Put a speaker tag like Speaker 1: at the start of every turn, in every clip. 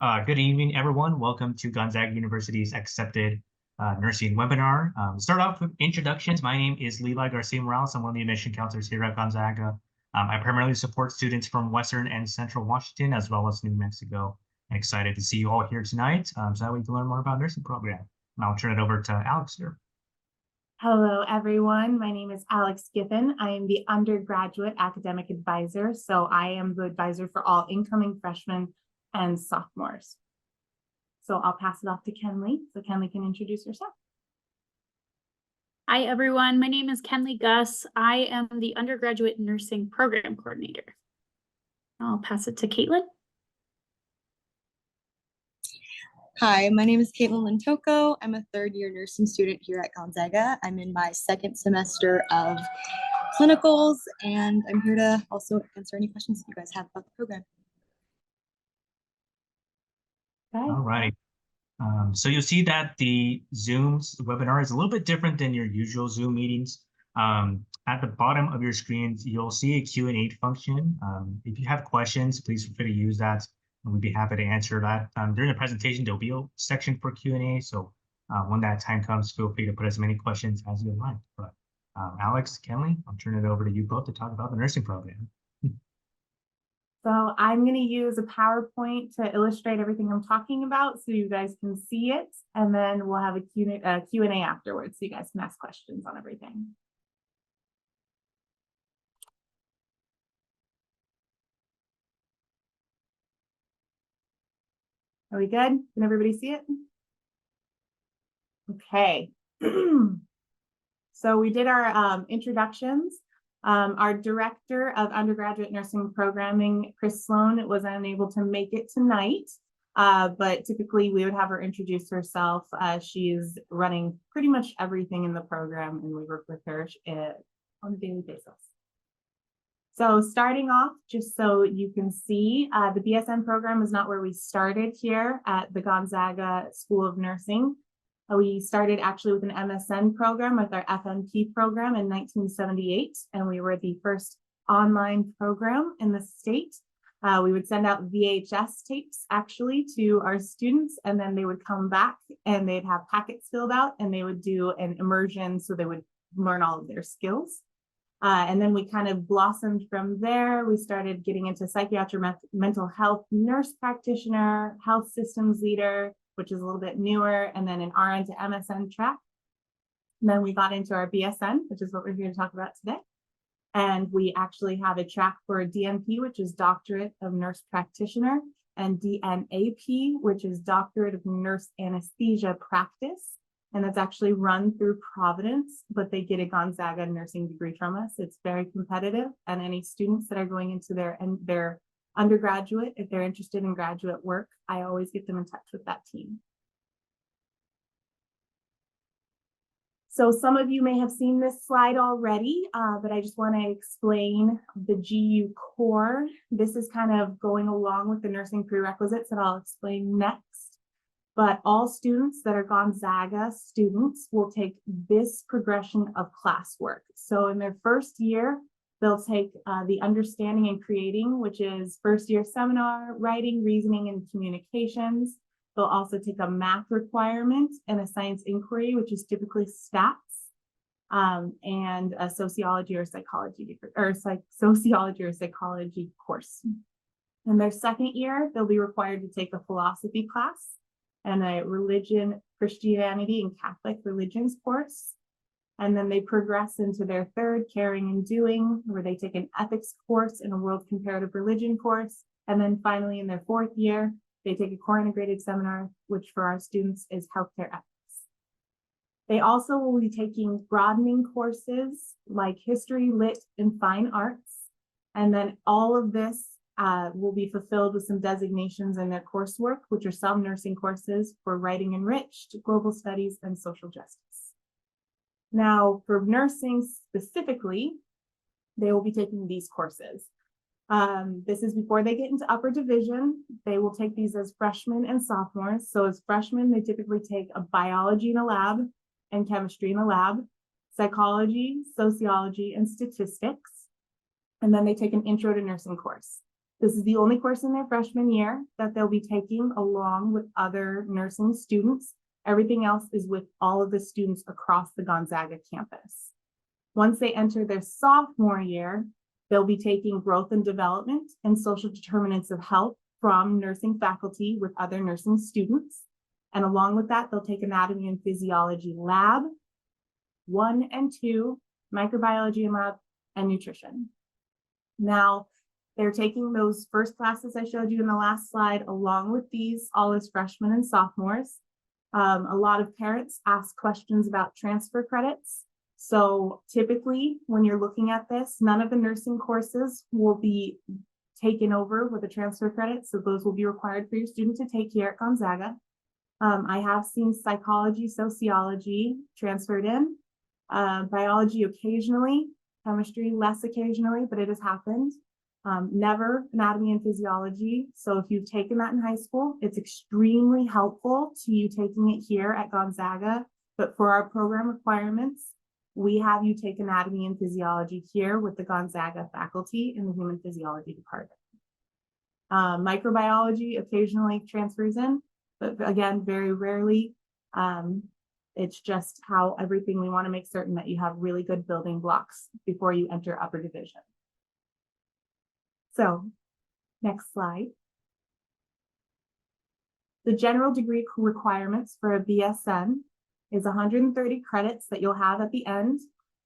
Speaker 1: Good evening, everyone. Welcome to Gonzaga University's Accepted Nursing webinar. Start off with introductions. My name is Levi Garcia Morales. I'm one of the admission counselors here at Gonzaga. I primarily support students from Western and Central Washington, as well as New Mexico. I'm excited to see you all here tonight, so that we can learn more about nursing program. And I'll turn it over to Alex here.
Speaker 2: Hello, everyone. My name is Alex Giffen. I am the undergraduate academic advisor. So I am the advisor for all incoming freshmen and sophomores. So I'll pass it off to Kenley so Kenley can introduce herself.
Speaker 3: Hi, everyone. My name is Kenley Gus. I am the Undergraduate Nursing Program Coordinator. I'll pass it to Caitlin.
Speaker 4: Hi, my name is Caitlin Lintoko. I'm a third-year nursing student here at Gonzaga. I'm in my second semester of clinicals, and I'm here to also answer any questions you guys have about the program.
Speaker 1: All right. So you'll see that the Zoom's webinar is a little bit different than your usual Zoom meetings. At the bottom of your screens, you'll see a Q&A function. If you have questions, please feel free to use that, and we'd be happy to answer that. During the presentation, there'll be a section for Q&A, so when that time comes, feel free to put as many questions as you like. But Alex, Kenley, I'll turn it over to you both to talk about the nursing program.
Speaker 2: So I'm going to use a PowerPoint to illustrate everything I'm talking about so you guys can see it. And then we'll have a Q&A afterwards so you guys can ask questions on everything. Are we good? Can everybody see it? Okay. So we did our introductions. Our director of undergraduate nursing programming, Chris Sloan, was unable to make it tonight, but typically we would have her introduce herself. She's running pretty much everything in the program, and we work with her on a daily basis. So starting off, just so you can see, the BSN program is not where we started here at the Gonzaga School of Nursing. We started actually with an MSN program with our FNP program in 1978, and we were the first online program in the state. We would send out VHS tapes actually to our students, and then they would come back and they'd have packets filled out and they would do an immersion so they would learn all of their skills. And then we kind of blossomed from there. We started getting into psychiatric mental health nurse practitioner, health systems leader, which is a little bit newer, and then an RN to MSN track. And then we got into our BSN, which is what we're here to talk about today. And we actually have a track for DNP, which is Doctorate of Nurse Practitioner, and DNAP, which is Doctorate of Nurse Anesthesia Practice. And that's actually run through Providence, but they get a Gonzaga nursing degree from us. It's very competitive, and any students that are going into their undergraduate, if they're interested in graduate work, I always get them in touch with that team. So some of you may have seen this slide already, but I just want to explain the GU core. This is kind of going along with the nursing prerequisites that I'll explain next. But all students that are Gonzaga students will take this progression of classwork. So in their first year, they'll take the understanding and creating, which is first year seminar, writing, reasoning, and communications. They'll also take a math requirement and a science inquiry, which is typically stats, and a sociology or psychology course. In their second year, they'll be required to take a philosophy class and a religion, Christianity, and Catholic religions course. And then they progress into their third, caring and doing, where they take an ethics course and a world comparative religion course. And then finally, in their fourth year, they take a core integrated seminar, which for our students is healthcare ethics. They also will be taking broadening courses like history, lit, and fine arts. And then all of this will be fulfilled with some designations in their coursework, which are some nursing courses for writing enriched, global studies, and social justice. Now, for nursing specifically, they will be taking these courses. This is before they get into upper division. They will take these as freshmen and sophomores. So as freshmen, they typically take a biology in a lab and chemistry in a lab, psychology, sociology, and statistics. And then they take an intro to nursing course. This is the only course in their freshman year that they'll be taking along with other nursing students. Everything else is with all of the students across the Gonzaga campus. Once they enter their sophomore year, they'll be taking growth and development and social determinants of health from nursing faculty with other nursing students. And along with that, they'll take anatomy and physiology lab, 1 and 2, microbiology and lab, and nutrition. Now, they're taking those first classes I showed you in the last slide, along with these, all as freshmen and sophomores. A lot of parents ask questions about transfer credits. So typically, when you're looking at this, none of the nursing courses will be taken over with a transfer credit. So those will be required for your student to take here at Gonzaga. I have seen psychology, sociology transferred in, biology occasionally, chemistry less occasionally, but it has happened. Never anatomy and physiology. So if you've taken that in high school, it's extremely helpful to you taking it here at Gonzaga. But for our program requirements, we have you take anatomy and physiology here with the Gonzaga faculty in the human physiology department. Microbiology occasionally transfers in, but again, very rarely. It's just how everything, we want to make certain that you have really good building blocks before you enter upper division. So next slide. The general degree requirements for a BSN is 130 credits that you'll have at the end.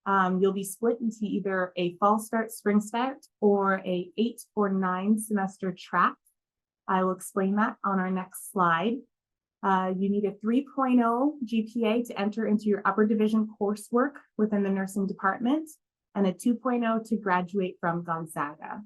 Speaker 2: You'll be split into either a fall start, spring start, or a 8 or 9 semester track. I will explain that on our next slide. You need a 3.0 GPA to enter into your upper division coursework within the nursing department, and a 2.0 to graduate from Gonzaga.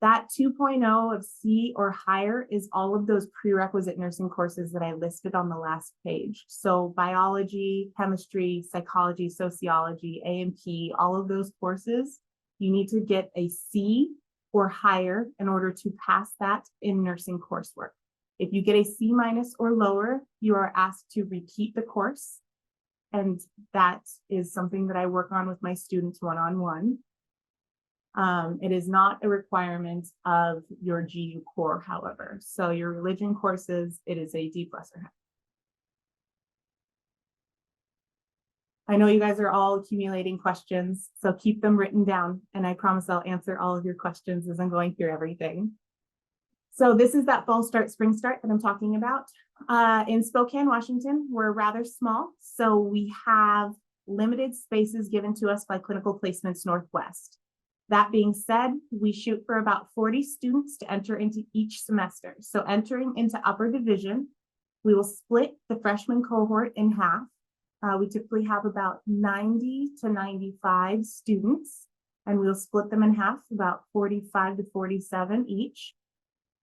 Speaker 2: That 2.0 of C or higher is all of those prerequisite nursing courses that I listed on the last page. So biology, chemistry, psychology, sociology, A&P, all of those courses, you need to get a C or higher in order to pass that in nursing coursework. If you get a C- or lower, you are asked to repeat the course. And that is something that I work on with my students one-on-one. It is not a requirement of your GU core, however. So your religion courses, it is a D+ or higher. I know you guys are all accumulating questions, so keep them written down, and I promise I'll answer all of your questions as I'm going through everything. So this is that fall start, spring start that I'm talking about. In Spokane, Washington, we're rather small, so we have limited spaces given to us by Clinical Placements Northwest. That being said, we shoot for about 40 students to enter into each semester. So entering into upper division, we will split the freshman cohort in half. We typically have about 90 to 95 students, and we'll split them in half, about 45 to 47 each.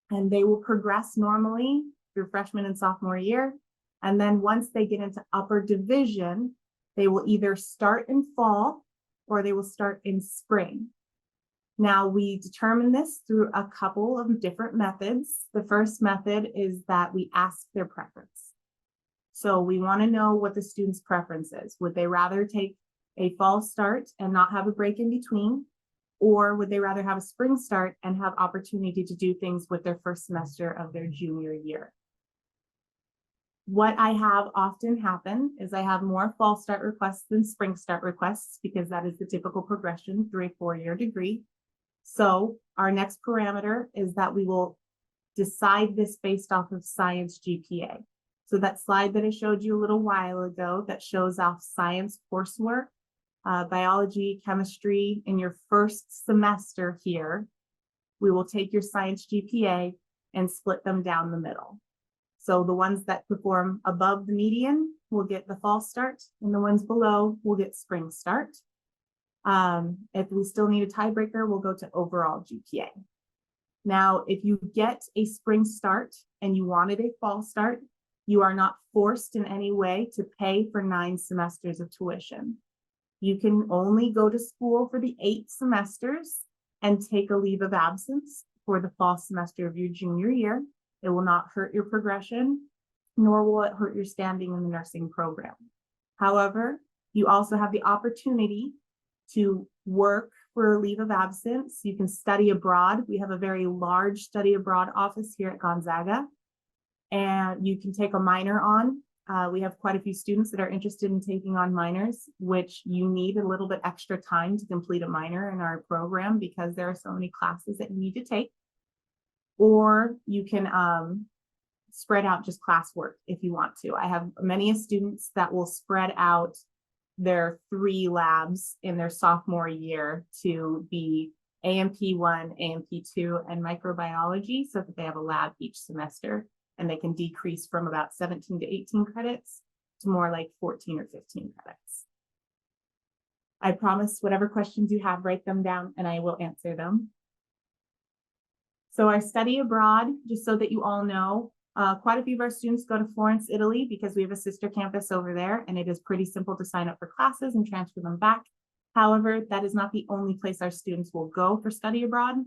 Speaker 2: And they will progress normally through freshman and sophomore year. And then once they get into upper division, they will either start in fall or they will start in spring. Now, we determine this through a couple of different methods. The first method is that we ask their preference. So we want to know what the student's preference is. Would they rather take a fall start and not have a break in between? Or would they rather have a spring start and have opportunity to do things with their first semester of their junior year? What I have often happen is I have more fall start requests than spring start requests, because that is the typical progression through a 4-year degree. So our next parameter is that we will decide this based off of science GPA. So that slide that I showed you a little while ago that shows off science coursework, biology, chemistry in your first semester here, we will take your science GPA and split them down the middle. So the ones that perform above the median will get the fall start, and the ones below will get spring start. If we still need a tiebreaker, we'll go to overall GPA. Now, if you get a spring start and you wanted a fall start, you are not forced in any way to pay for 9 semesters of tuition. You can only go to school for the 8 semesters and take a leave of absence for the fall semester of your junior year. It will not hurt your progression, nor will it hurt your standing in the nursing program. However, you also have the opportunity to work for leave of absence. You can study abroad. We have a very large study abroad office here at Gonzaga, and you can take a minor on. We have quite a few students that are interested in taking on minors, which you need a little bit extra time to complete a minor in our program because there are so many classes that you need to take. Or you can spread out just classwork if you want to. I have many students that will spread out their 3 labs in their sophomore year to be AMP1, AMP2, and microbiology so that they have a lab each semester, and they can decrease from about 17 to 18 credits to more like 14 or 15 credits. I promise whatever questions you have, write them down and I will answer them. So our study abroad, just so that you all know, quite a few of our students go to Florence, Italy, because we have a sister campus over there, and it is pretty simple to sign up for classes and transfer them back. However, that is not the only place our students will go for study abroad.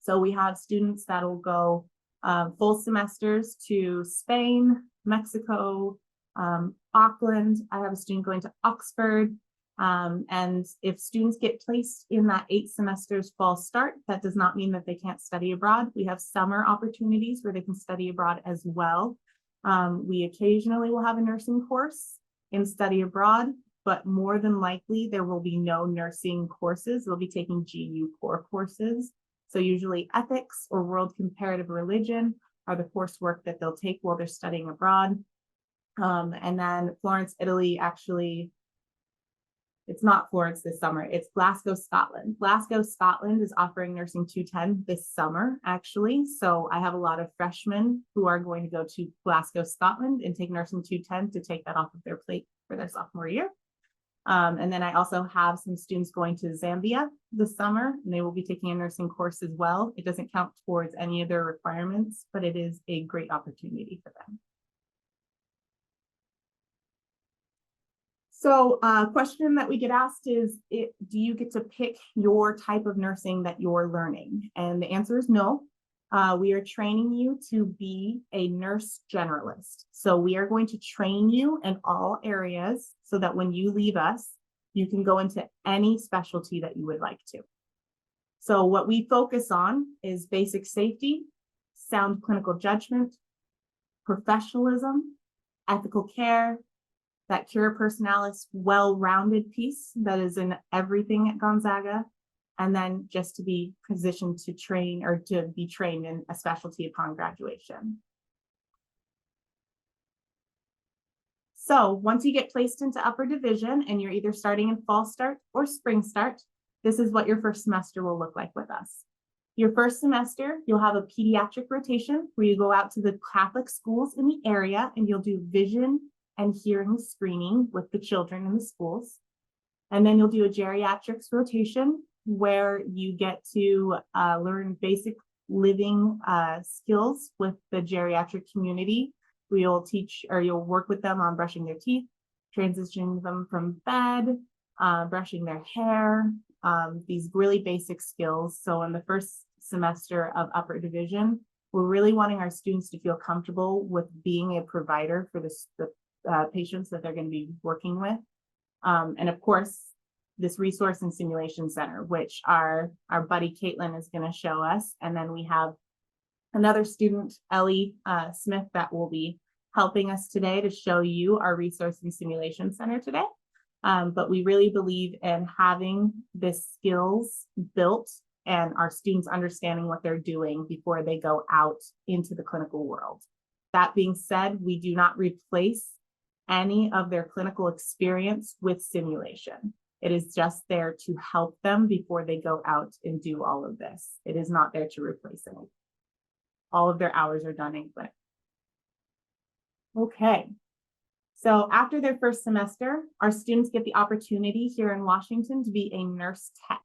Speaker 2: So we have students that will go full semesters to Spain, Mexico, Auckland. I have a student going to Oxford. And if students get placed in that 8 semesters fall start, that does not mean that they can't study abroad. We have summer opportunities where they can study abroad as well. We occasionally will have a nursing course in study abroad, but more than likely there will be no nursing courses. They'll be taking GU core courses. So usually ethics or world comparative religion are the coursework that they'll take while they're studying abroad. And then Florence, Italy, actually, it's not Florence this summer, it's Glasgow, Scotland. Glasgow, Scotland is offering Nursing 210 this summer, actually. So I have a lot of freshmen who are going to go to Glasgow, Scotland and take Nursing 210 to take that off of their plate for their sophomore year. And then I also have some students going to Zambia this summer, and they will be taking a nursing course as well. It doesn't count towards any of their requirements, but it is a great opportunity for them. So a question that we get asked is, do you get to pick your type of nursing that you're learning? And the answer is no. We are training you to be a nurse generalist. So we are going to train you in all areas so that when you leave us, you can go into any specialty that you would like to. So what we focus on is basic safety, sound clinical judgment, professionalism, ethical care, that cura personalis, well-rounded piece that is in everything at Gonzaga, and then just to be positioned to train or to be trained in a specialty upon graduation. So once you get placed into upper division and you're either starting in fall start or spring start, this is what your first semester will look like with us. Your first semester, you'll have a pediatric rotation where you go out to the Catholic schools in the area and you'll do vision and hearing screening with the children in the schools. And then you'll do a geriatrics rotation where you get to learn basic living skills with the geriatric community. We'll teach, or you'll work with them on brushing their teeth, transitioning them from bed, brushing their hair, these really basic skills. So in the first semester of upper division, we're really wanting our students to feel comfortable with being a provider for the patients that they're going to be working with. And of course, this resource and simulation center, which our buddy Caitlin is going to show us. And then we have another student, Ellie Smith, that will be helping us today to show you our resource and simulation center today. But we really believe in having this skills built and our students understanding what they're doing before they go out into the clinical world. That being said, we do not replace any of their clinical experience with simulation. It is just there to help them before they go out and do all of this. It is not there to replace it. All of their hours are done in clinic. Okay. So after their first semester, our students get the opportunity here in Washington to be a nurse tech.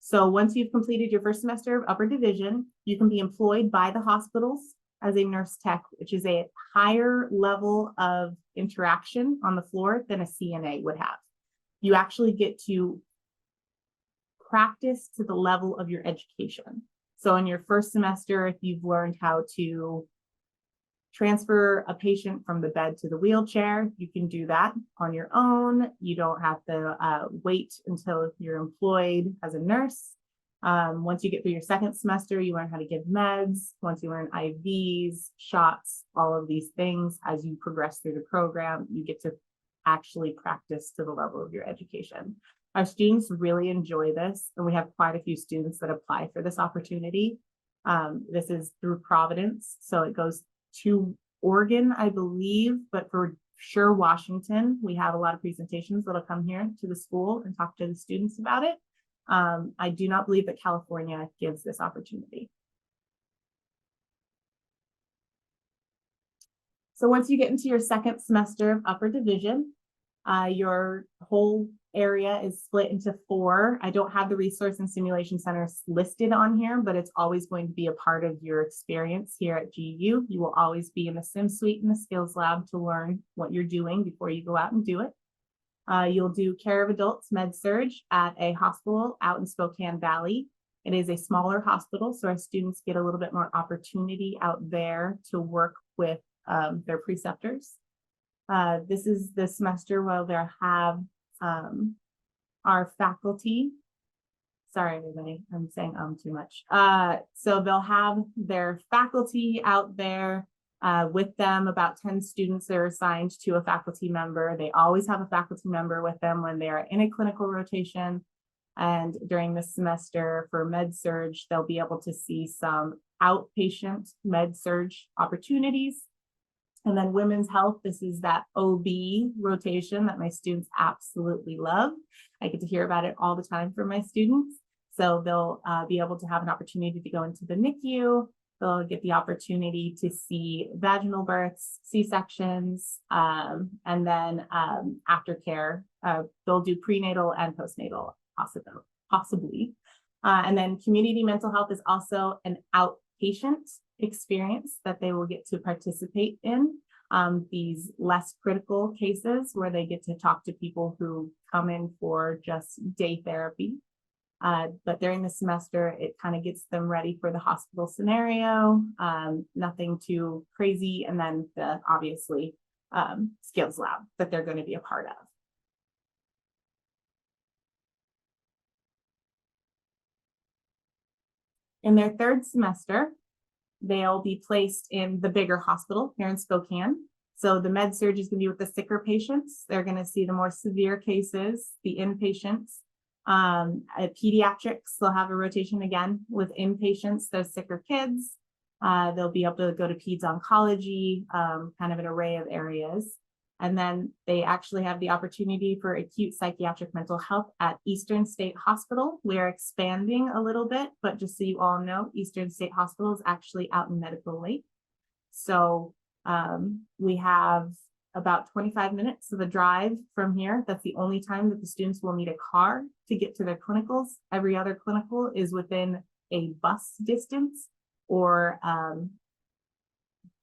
Speaker 2: So once you've completed your first semester of upper division, you can be employed by the hospitals as a nurse tech, which is a higher level of interaction on the floor than a CNA would have. You actually get to practice to the level of your education. So in your first semester, if you've learned how to transfer a patient from the bed to the wheelchair. You can do that on your own. You don't have to wait until you're employed as a nurse. Once you get through your second semester, you learn how to give meds. Once you learn IVs, shots, all of these things, as you progress through the program, you get to actually practice to the level of your education. Our students really enjoy this, and we have quite a few students that apply for this opportunity. This is through Providence, so it goes to Oregon, I believe, but for sure Washington. We have a lot of presentations that'll come here to the school and talk to the students about it. I do not believe that California gives this opportunity. So once you get into your second semester of upper division, your whole area is split into 4. I don't have the resource and simulation centers listed on here, but it's always going to be a part of your experience here at GU. You will always be in the sim suite and the skills lab to learn what you're doing before you go out and do it. You'll do care of adults med-surg at a hospital out in Spokane Valley. It is a smaller hospital, so our students get a little bit more opportunity out there to work with their preceptors. This is the semester where they'll have our faculty. Sorry, everybody, I'm saying too much. So they'll have their faculty out there with them, about 10 students that are assigned to a faculty member. They always have a faculty member with them when they are in a clinical rotation. And during this semester for med-surg, they'll be able to see some outpatient med-surg opportunities. And then women's health, this is that OB rotation that my students absolutely love. I get to hear about it all the time from my students. So they'll be able to have an opportunity to go into the NICU. They'll get the opportunity to see vaginal births, C-sections, and then aftercare. They'll do prenatal and postnatal possibly. And then community mental health is also an outpatient experience that they will get to participate in. These less critical cases where they get to talk to people who come in for just day therapy. But during the semester, it kind of gets them ready for the hospital scenario, nothing too crazy. And then the obviously skills lab that they're going to be a part of. In their third semester, they'll be placed in the bigger hospital here in Spokane. So the med-surg is going to be with the sicker patients. They're going to see the more severe cases, the inpatients. At pediatrics, they'll have a rotation again with inpatients, those sicker kids. They'll be able to go to peds oncology, kind of an array of areas. And then they actually have the opportunity for acute psychiatric mental health at Eastern State Hospital. We're expanding a little bit, but just so you all know, Eastern State Hospital is actually out in Medical Lake. So we have about 25 minutes of a drive from here. That's the only time that the students will need a car to get to their clinicals. Every other clinical is within a bus distance or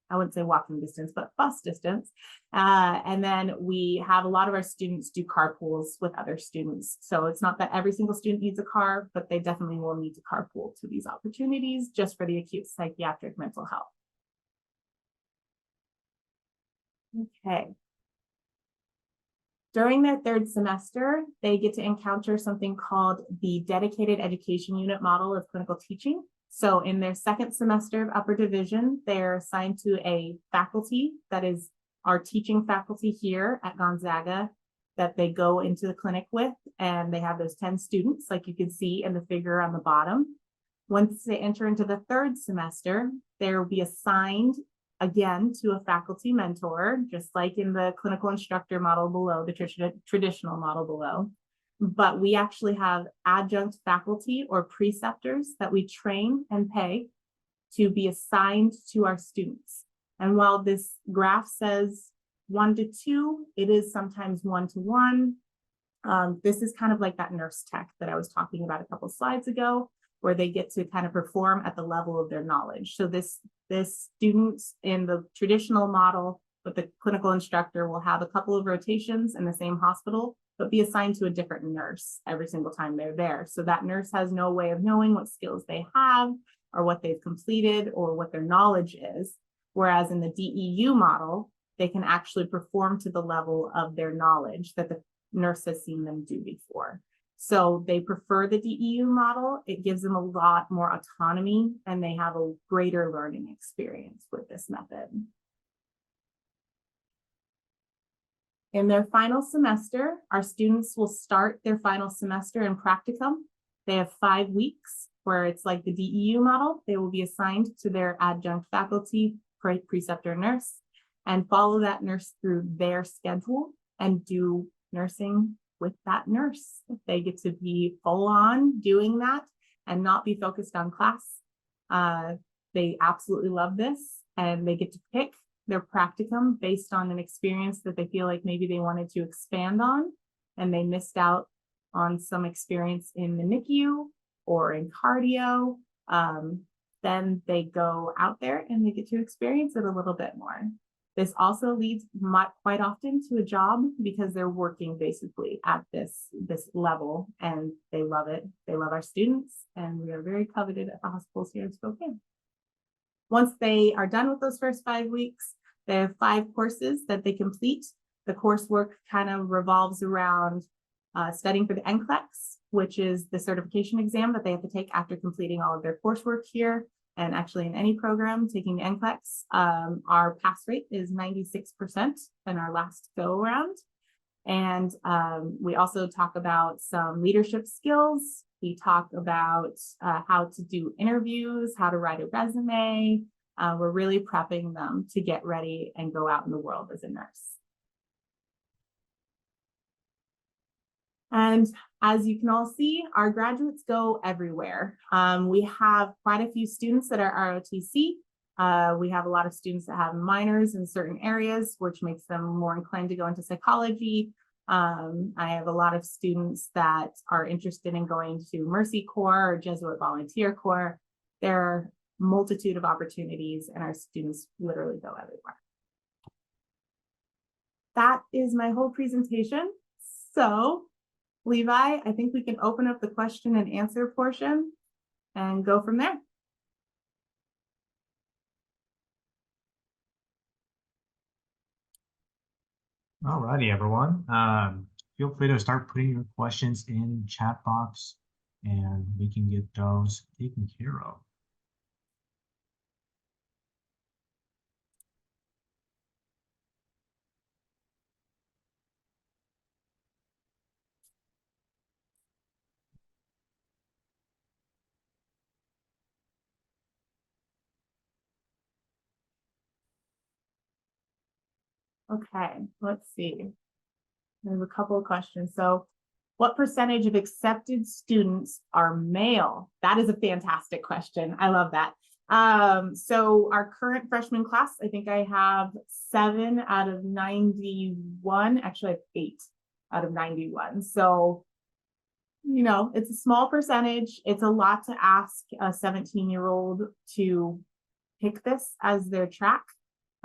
Speaker 2: I wouldn't say walking distance, but bus distance. And then we have a lot of our students do carpools with other students. So it's not that every single student needs a car, but they definitely will need to carpool to these opportunities just for the acute psychiatric mental health. Okay. During their third semester, they get to encounter something called the Dedicated Education Unit Model of Clinical Teaching. So in their second semester of upper division, they're assigned to a faculty that is our teaching faculty here at Gonzaga that they go into the clinic with, and they have those 10 students, like you can see in the figure on the bottom. Once they enter into the third semester, they will be assigned again to a faculty mentor, just like in the clinical instructor model below, the traditional model below. But we actually have adjunct faculty or preceptors that we train and pay to be assigned to our students. And while this graph says 1 to 2, it is sometimes 1 to 1. This is kind of like that nurse tech that I was talking about a couple slides ago, where they get to kind of perform at the level of their knowledge. So this students in the traditional model with the clinical instructor will have a couple of rotations in the same hospital, but be assigned to a different nurse every single time they're there. So that nurse has no way of knowing what skills they have or what they've completed or what their knowledge is. Whereas in the DEU model, they can actually perform to the level of their knowledge that the nurse has seen them do before. So they prefer the DEU model. It gives them a lot more autonomy and they have a greater learning experience with this method. In their final semester, our students will start their final semester in practicum. They have 5 weeks where it's like the DEU model. They will be assigned to their adjunct faculty, preceptor nurse, and follow that nurse through their schedule and do nursing with that nurse. They get to be full on doing that and not be focused on class. They absolutely love this, and they get to pick their practicum based on an experience that they feel like maybe they wanted to expand on and they missed out on some experience in the NICU or in cardio. Then they go out there and they get to experience it a little bit more. This also leads quite often to a job because they're working basically at this level and they love it. They love our students and we are very coveted at the hospitals here in Spokane. Once they are done with those first 5 weeks, they have 5 courses that they complete. The coursework kind of revolves around studying for the NCLEX, which is the certification exam that they have to take after completing all of their coursework here. And actually in any program taking the NCLEX, our pass rate is 96% in our last go around. And we also talk about some leadership skills. We talk about how to do interviews, how to write a resume. We're really prepping them to get ready and go out in the world as a nurse. And as you can all see, our graduates go everywhere. We have quite a few students that are ROTC. We have a lot of students that have minors in certain areas, which makes them more inclined to go into psychology. I have a lot of students that are interested in going to Mercy Corps or Jesuit Volunteer Corps. There are a multitude of opportunities and our students literally go everywhere. That is my whole presentation. So Levi, I think we can open up the question and answer portion and go from there.
Speaker 1: All righty, everyone. Feel free to start putting your questions in chat box and we can get those taken care of.
Speaker 2: Okay, let's see. There's a couple of questions. So what percentage of accepted students are male? That is a fantastic question. I love that. So our current freshman class, I think I have 7 out of 91. Actually, I have 8 out of 91. So, you know, it's a small percentage. It's a lot to ask a 17-year-old to pick this as their track.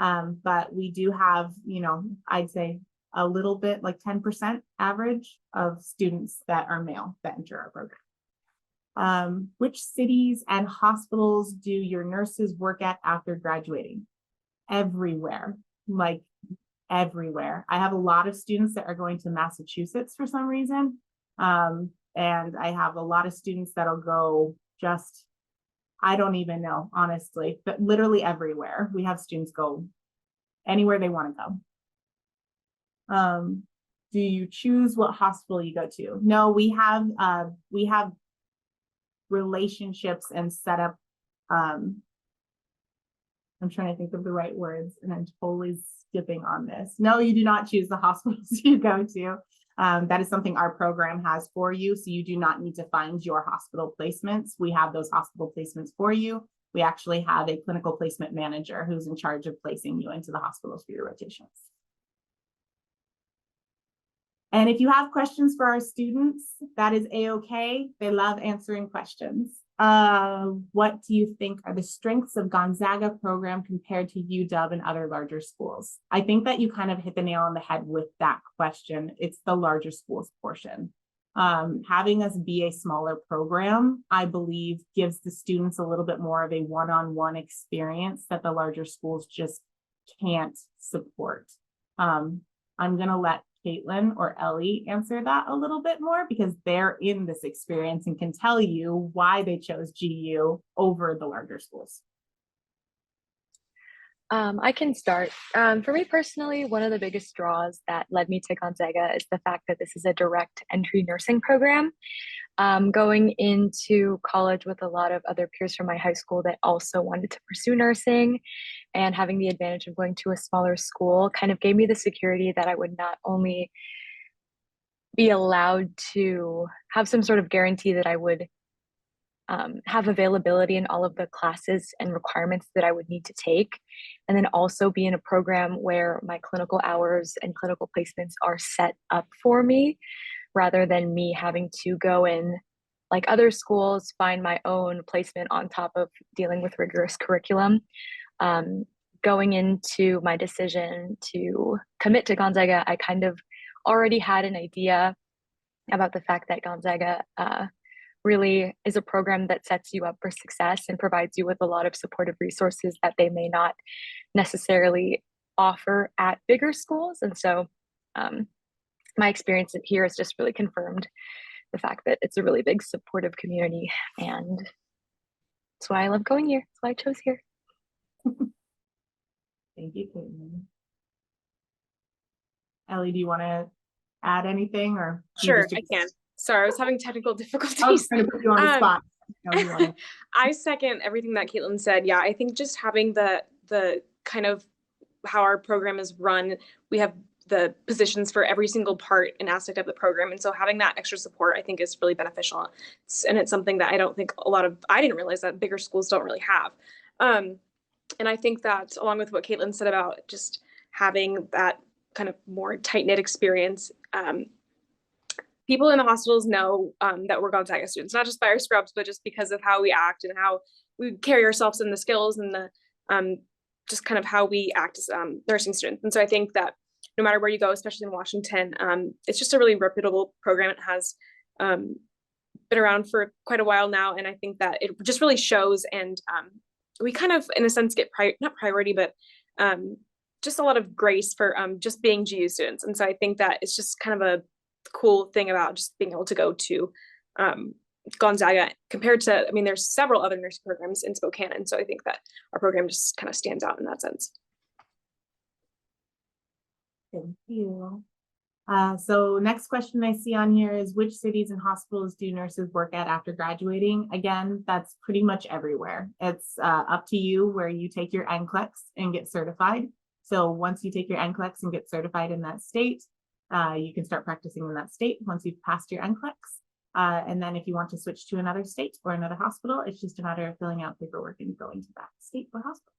Speaker 2: But we do have, you know, I'd say a little bit like 10% average of students that are male that enter our program. Which cities and hospitals do your nurses work at after graduating? Everywhere, like everywhere. I have a lot of students that are going to Massachusetts for some reason. And I have a lot of students that'll go just, I don't even know, honestly, but literally everywhere. We have students go anywhere they want to go. Do you choose what hospital you go to? No, we have relationships and set up. I'm trying to think of the right words and I'm totally skipping on this. No, you do not choose the hospitals you go to. That is something our program has for you. So you do not need to find your hospital placements. We have those hospital placements for you. We actually have a clinical placement manager who's in charge of placing you into the hospitals for your rotations. And if you have questions for our students, that is a-okay. They love answering questions. What do you think are the strengths of Gonzaga program compared to UW and other larger schools? I think that you kind of hit the nail on the head with that question. It's the larger schools portion. Having us be a smaller program, I believe, gives the students a little bit more of a one-on-one experience that the larger schools just can't support. I'm going to let Caitlin or Ellie answer that a little bit more because they're in this experience and can tell you why they chose GU over the larger schools.
Speaker 4: I can start. For me personally, one of the biggest draws that led me to Gonzaga is the fact that this is a direct entry nursing program. Going into college with a lot of other peers from my high school that also wanted to pursue nursing, and having the advantage of going to a smaller school kind of gave me the security that I would not only be allowed to have some sort of guarantee that I would have availability in all of the classes and requirements that I would need to take, and then also be in a program where my clinical hours and clinical placements are set up for me, rather than me having to go in, like other schools, find my own placement on top of dealing with rigorous curriculum. Going into my decision to commit to Gonzaga, I kind of already had an idea about the fact that Gonzaga really is a program that sets you up for success and provides you with a lot of supportive resources that they may not necessarily offer at bigger schools. And so my experience here has just really confirmed the fact that it's a really big supportive community, and that's why I love going here. That's why I chose here.
Speaker 2: Thank you, Caitlin. Ellie, do you want to add anything, or
Speaker 5: Sure, I can. Sorry, I was having technical difficulties.
Speaker 2: I was trying to put you on the spot. No,
Speaker 5: I second everything that Caitlin said. Yeah, I think just having the kind of how our program is run, we have the positions for every single part and aspect of the program, and so having that extra support, I think, is really beneficial. And it's something that I don't think I didn't realize that bigger schools don't really have. And I think that, along with what Caitlin said about just having that kind of more tight-knit experience, people in the hospitals know that we're Gonzaga students, not just by our scrubs, but just because of how we act and how we carry ourselves, and the skills and the just kind of how we act as nursing students. And so I think that no matter where you go, especially in Washington, it's just a really reputable program. It has been around for quite a while now, and I think that it just really shows. And we kind of, in a sense, get not priority, but just a lot of grace for just being GU students. And so I think that it's just kind of a cool thing about just being able to go to Gonzaga compared to, I mean, there's several other nursing programs in Spokane. And so I think that our program just kind of stands out in that sense.
Speaker 2: Thank you. So next question I see on here is, which cities and hospitals do nurses work at after graduating? Again, that's pretty much everywhere. It's up to you where you take your NCLEX and get certified. So once you take your NCLEX and get certified in that state, you can start practicing in that state once you've passed your NCLEX. And then if you want to switch to another state or another hospital, it's just a matter of filling out paperwork and going to that state or hospital.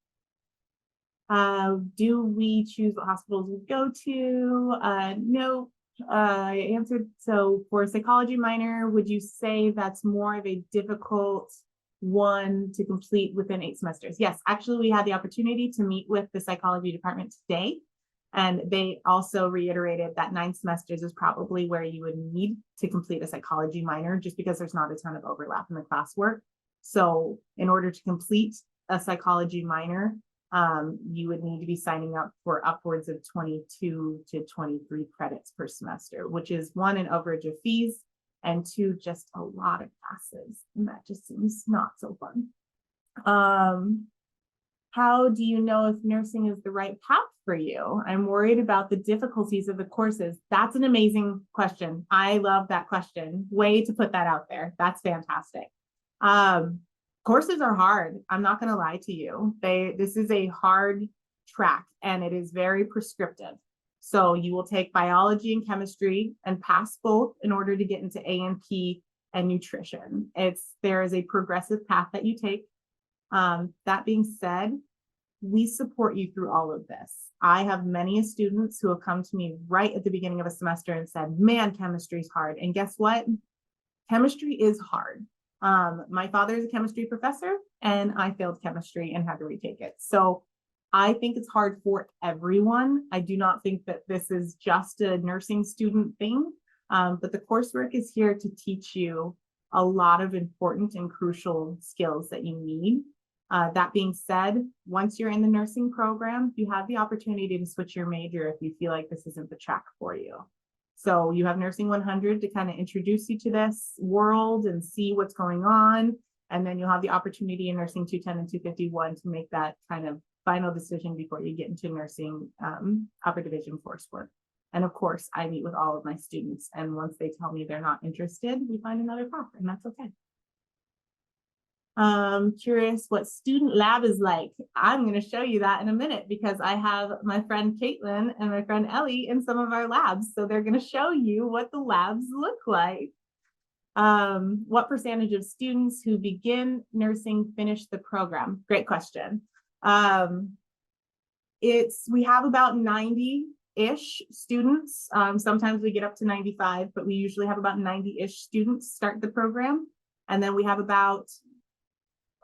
Speaker 2: Do we choose what hospitals we go to? No, I answered. So for a psychology minor, would you say that's more of a difficult one to complete within 8 semesters? Yes, actually, we had the opportunity to meet with the psychology department today, and they also reiterated that 9 semesters is probably where you would need to complete a psychology minor, just because there's not a ton of overlap in the classwork. So in order to complete a psychology minor, you would need to be signing up for upwards of 22 to 23 credits per semester, which is 1, an overage of fees, and 2, just a lot of classes. And that just seems not so fun. How do you know if nursing is the right path for you? I'm worried about the difficulties of the courses. That's an amazing question. I love that question. Way to put that out there. That's fantastic. Courses are hard. I'm not going to lie to you. This is a hard track, and it is very prescriptive. So you will take biology and chemistry and pass both in order to get into A&P and nutrition. There is a progressive path that you take. That being said, we support you through all of this. I have many students who have come to me right at the beginning of a semester and said, man, chemistry is hard. And guess what? Chemistry is hard. My father is a chemistry professor, and I failed chemistry and had to retake it. So I think it's hard for everyone. I do not think that this is just a nursing student thing. But the coursework is here to teach you a lot of important and crucial skills that you need. That being said, once you're in the nursing program, you have the opportunity to switch your major if you feel like this isn't the track for you. So you have Nursing 100 to kind of introduce you to this world and see what's going on. And then you'll have the opportunity in Nursing 210 and 251 to make that kind of final decision before you get into nursing upper division coursework. And of course, I meet with all of my students. And once they tell me they're not interested, we find another path, and that's okay. Curious what student lab is like. I'm going to show you that in a minute because I have my friend Caitlin and my friend Ellie in some of our labs. So they're going to show you what the labs look like. What percentage of students who begin nursing finish the program? Great question. We have about 90-ish students. Sometimes we get up to 95, but we usually have about 90-ish students start the program. And then we have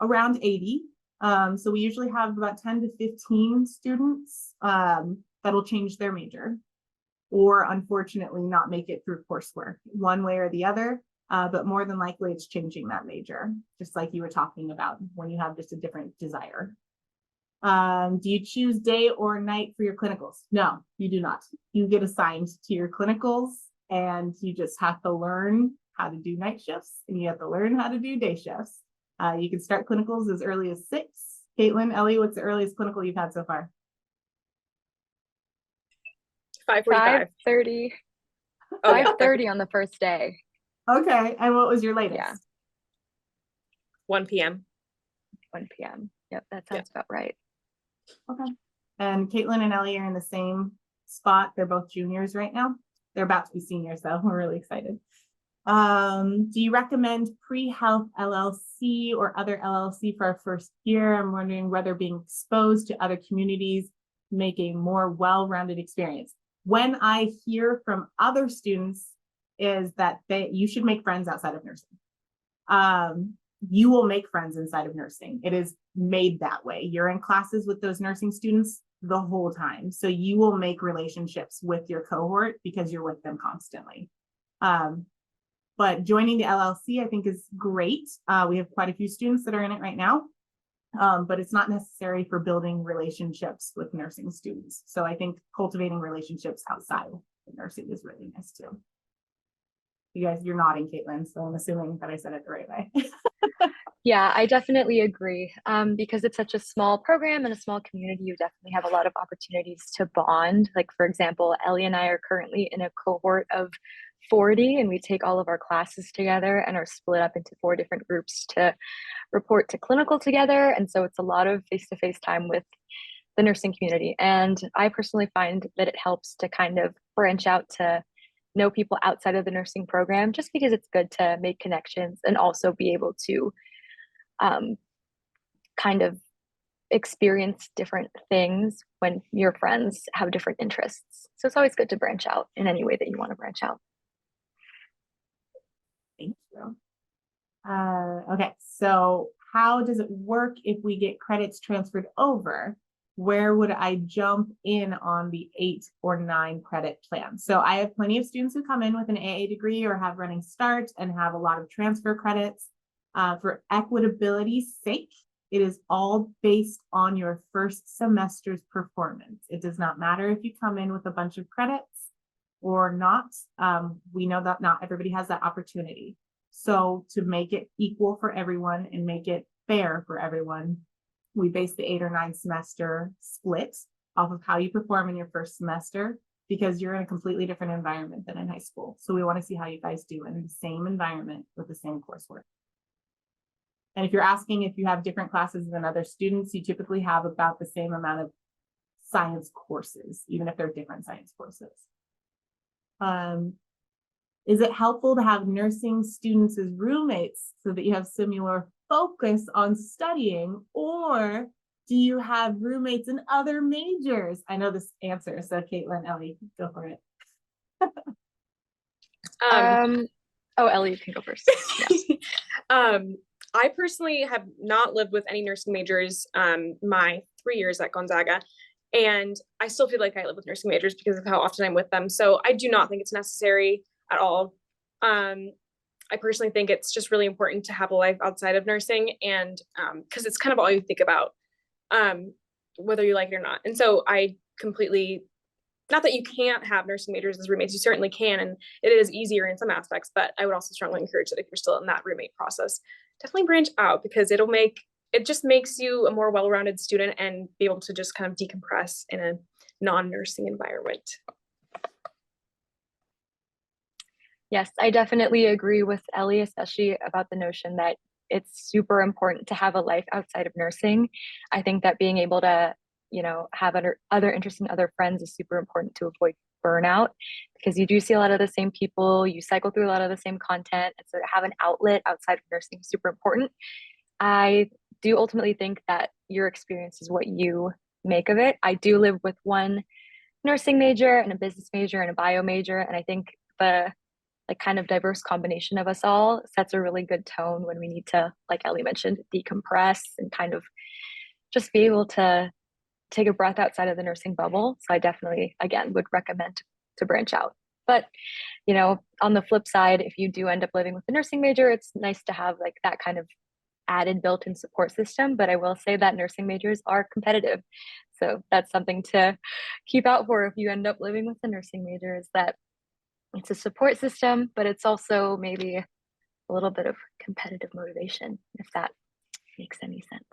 Speaker 2: around 80. So we usually have about 10 to 15 students that'll change their major or unfortunately not make it through coursework one way or the other. But more than likely it's changing that major, just like you were talking about when you have just a different desire. Do you choose day or night for your clinicals? No, you do not. You get assigned to your clinicals and you just have to learn how to do night shifts and you have to learn how to do day shifts. You can start clinicals as early as 6. Caitlin, Ellie, what's the earliest clinical you've had so far?
Speaker 5: 5:45.
Speaker 4: 5:30.
Speaker 5: Oh, yeah.
Speaker 4: 5:30 on the first day.
Speaker 2: Okay, and what was your latest?
Speaker 4: Yeah.
Speaker 5: 1 p.m.
Speaker 4: 1 p.m. Yep, that sounds about right.
Speaker 2: Okay. And Caitlin and Ellie are in the same spot. They're both juniors right now. They're about to be seniors, though. We're really excited. Do you recommend pre-health LLC or other LLC for our first year? I'm wondering whether being exposed to other communities make a more well-rounded experience. When I hear from other students is that you should make friends outside of nursing. You will make friends inside of nursing. It is made that way. You're in classes with those nursing students the whole time. So you will make relationships with your cohort because you're with them constantly. But joining the LLC, I think, is great. We have quite a few students that are in it right now, but it's not necessary for building relationships with nursing students. So I think cultivating relationships outside of nursing is really nice too. You guys, you're nodding, Caitlin, so I'm assuming that I said it the right way.
Speaker 4: Yeah, I definitely agree. Because it's such a small program and a small community, you definitely have a lot of opportunities to bond. Like, for example, Ellie and I are currently in a cohort of 40 and we take all of our classes together and are split up into 4 different groups to report to clinical together. And so it's a lot of face-to-face time with the nursing community. And I personally find that it helps to kind of branch out to know people outside of the nursing program, just because it's good to make connections and also be able to kind of experience different things when your friends have different interests. So it's always good to branch out in any way that you want to branch out.
Speaker 2: Thank you. Okay, so how does it work if we get credits transferred over? Where would I jump in on the 8 or 9 credit plan? So I have plenty of students who come in with an AA degree or have running start and have a lot of transfer credits. For equitability's sake, it is all based on your first semester's performance. It does not matter if you come in with a bunch of credits or not. We know that not everybody has that opportunity. So to make it equal for everyone and make it fair for everyone, we base the 8 or 9 semester split off of how you perform in your first semester, because you're in a completely different environment than in high school. So we want to see how you guys do in the same environment with the same coursework. And if you're asking if you have different classes than other students, you typically have about the same amount of science courses, even if they're different science courses. Is it helpful to have nursing students as roommates so that you have similar focus on studying, or do you have roommates in other majors? I know this answer, so Caitlin, Ellie, go for it.
Speaker 4: Oh, Ellie, you can go first. Yeah.
Speaker 5: I personally have not lived with any nursing majors my 3 years at Gonzaga, and I still feel like I live with nursing majors because of how often I'm with them. So I do not think it's necessary. at all. I personally think it's just really important to have a life outside of nursing, and because it's kind of all you think about, whether you like it or not. And so I completely, not that you can't have nursing majors as roommates, you certainly can, and it is easier in some aspects, but I would also strongly encourage that if you're still in that roommate process, definitely branch out, because it just makes you a more well-rounded student and be able to just kind of decompress in a non-nursing environment.
Speaker 4: Yes, I definitely agree with Ellie, especially about the notion that it's super important to have a life outside of nursing. I think that being able to, have other interests and other friends is super important to avoid burnout, because you do see a lot of the same people, you cycle through a lot of the same content, and so to have an outlet outside of nursing is super important. I do ultimately think that your experience is what you make of it. I do live with one nursing major and a business major and a bio major, and I think the kind of diverse combination of us all sets a really good tone when we need to, like Ellie mentioned, decompress and kind of just be able to take a breath outside of the nursing bubble. So I definitely, again, would recommend to branch out. But, on the flip side, if you do end up living with a nursing major, it's nice to have like that kind of added built-in support system. But I will say that nursing majors are competitive. So that's something to keep out for if you end up living with a nursing major, is that it's a support system, but it's also maybe a little bit of competitive motivation, if that makes any sense.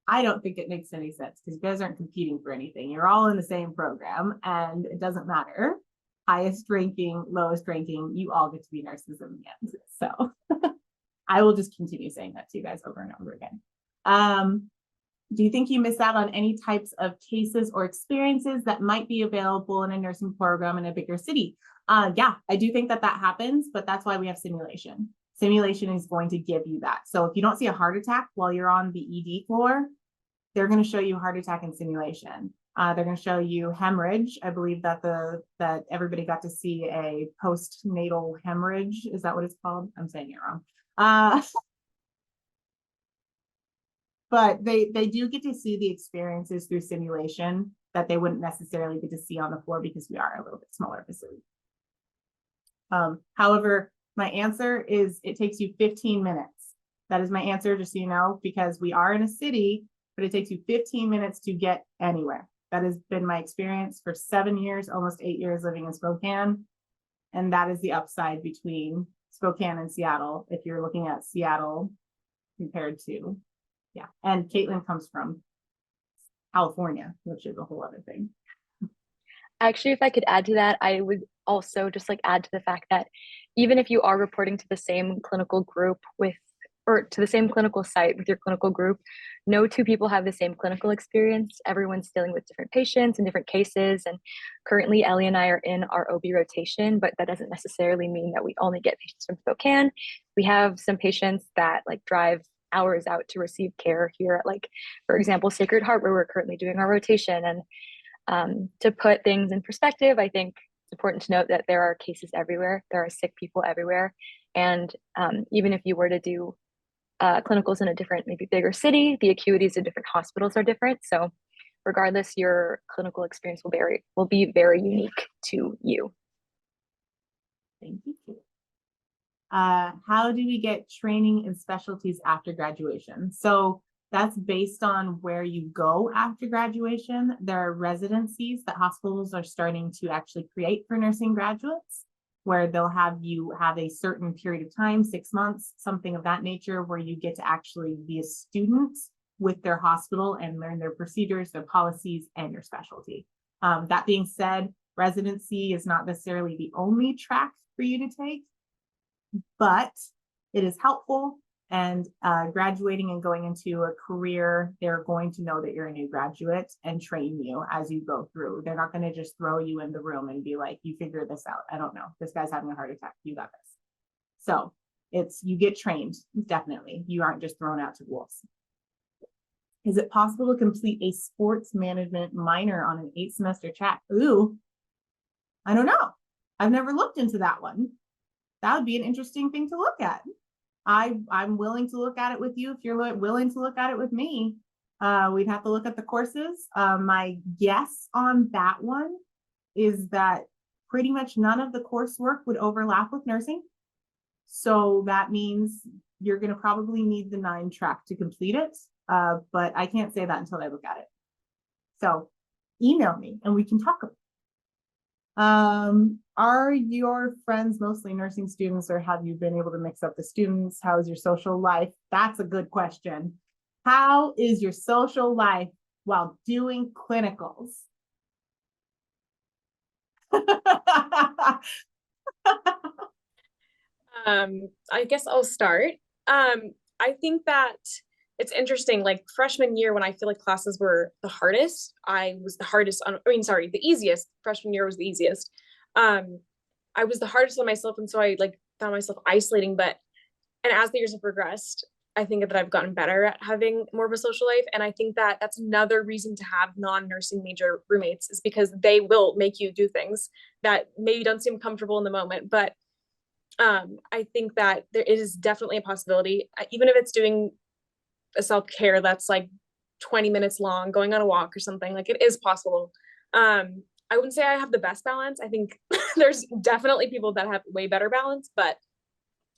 Speaker 2: I don't think it makes any sense, because you guys aren't competing for anything. You're all in the same program, and it doesn't matter. Highest ranking, lowest ranking, you all get to be nurses in the end. So I will just continue saying that to you guys over and over again. Do you think you miss out on any types of cases or experiences that might be available in a nursing program in a bigger city? Yeah, I do think that happens, but that's why we have simulation. Simulation is going to give you that. So if you don't see a heart attack while you're on the ED floor, they're going to show you heart attack in simulation. They're going to show you hemorrhage. I believe that that everybody got to see a postnatal hemorrhage. Is that what it's called? I'm saying it wrong. But they do get to see the experiences through simulation that they wouldn't necessarily get to see on the floor, because we are a little bit smaller facility. However, my answer is it takes you 15 minutes. That is my answer, just so you know, because we are in a city, but it takes you 15 minutes to get anywhere. That has been my experience for 7 years, almost 8 years living in Spokane. And that is the upside between Spokane and Seattle, if you're looking at Seattle compared to, yeah. And Caitlin comes from California, which is a whole other thing.
Speaker 4: Actually, if I could add to that, I would also just add to the fact that even if you are reporting to the same clinical group or to the same clinical site with your clinical group, no two people have the same clinical experience. Everyone's dealing with different patients and different cases. And currently Ellie and I are in our OB rotation, but that doesn't necessarily mean that we only get patients from Spokane. We have some patients that drive hours out to receive care here at, for example, Sacred Heart, where we're currently doing our rotation. And to put things in perspective, I think it's important to note that there are cases everywhere. There are sick people everywhere. And even if you were to do clinicals in a different, maybe bigger city, the acuities of different hospitals are different. So regardless, your clinical experience will be very unique to you.
Speaker 2: Thank you. How do we get training in specialties after graduation? So that's based on where you go after graduation. There are residencies that hospitals are starting to actually create for nursing graduates, where they'll have you have a certain period of time, 6 months, something of that nature, where you get to actually be a student with their hospital and learn their procedures, their policies, and your specialty. That being said, residency is not necessarily the only track for you to take, but it is helpful. And graduating and going into a career, they're going to know that you're a new graduate and train you as you go through. They're not going to just throw you in the room and be like, you figure this out. I don't know. This guy's having a heart attack. You got this. So you get trained, definitely. You aren't just thrown out to wolves. Is it possible to complete a sports management minor on an 8-semester track? Ooh, I don't know. I've never looked into that one. That would be an interesting thing to look at. I'm willing to look at it with you if you're willing to look at it with me. We'd have to look at the courses. My guess on that one is that pretty much none of the coursework would overlap with nursing. So that means you're going to probably need the 9-track to complete it. But I can't say that until I look at it. So email me and we can talk about it. Are your friends mostly nursing students, or have you been able to mix up the students? How is your social life? That's a good question. How is your social life while doing clinicals?
Speaker 5: I guess I'll start. I think that it's interesting, like freshman year when I feel like classes were the hardest, I was the hardest on, the easiest. Freshman year was the easiest. I was the hardest on myself, and so I like found myself isolating, and as the years have progressed, I think that I've gotten better at having more of a social life. And I think that that's another reason to have non-nursing major roommates, is because they will make you do things that maybe don't seem comfortable in the moment, but I think that there is definitely a possibility, even if it's doing a self-care that's like 20 minutes long, going on a walk or something, like it is possible. I wouldn't say I have the best balance. I think there's definitely people that have way better balance, but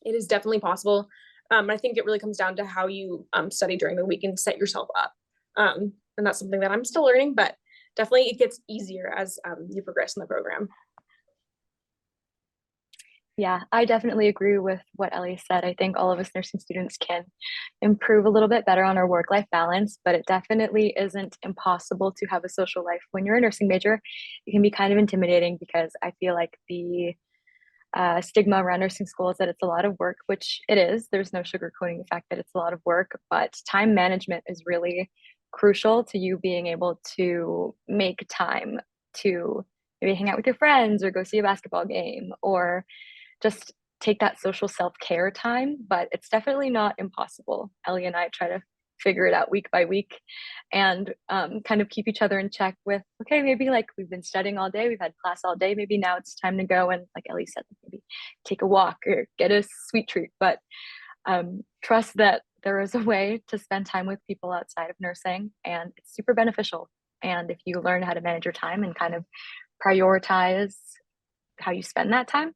Speaker 5: it is definitely possible. I think it really comes down to how you study during the week and set yourself up. And that's something that I'm still learning, but definitely it gets easier as you progress in the program.
Speaker 4: Yeah, I definitely agree with what Ellie said. I think all of us nursing students can improve a little bit better on our work-life balance, but it definitely isn't impossible to have a social life when you're a nursing major. It can be kind of intimidating because I feel like the stigma around nursing school is that it's a lot of work, which it is. There's no sugarcoating the fact that it's a lot of work, but time management is really crucial to you being able to make time to maybe hang out with your friends or go see a basketball game or just take that social self-care time. But it's definitely not impossible. Ellie and I try to figure it out week by week and kind of keep each other in check with, okay, maybe like we've been studying all day, we've had class all day, maybe now it's time to go and, like Ellie said, maybe take a walk or get a sweet treat. But trust that there is a way to spend time with people outside of nursing, and it's super beneficial. And if you learn how to manage your time and kind of prioritize how you spend that time,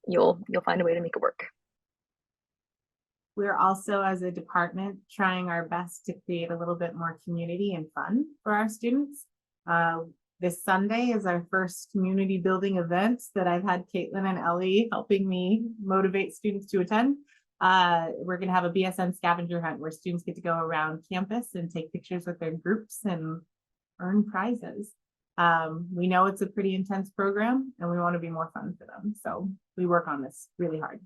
Speaker 4: you'll find a way to make it work.
Speaker 2: We're also, as a department, trying our best to create a little bit more community and fun for our students. This Sunday is our first community building event that I've had Caitlin and Ellie helping me motivate students to attend. We're going to have a BSN scavenger hunt where students get to go around campus and take pictures with their groups and earn prizes. We know it's a pretty intense program and we want to be more fun for them. So we work on this really hard.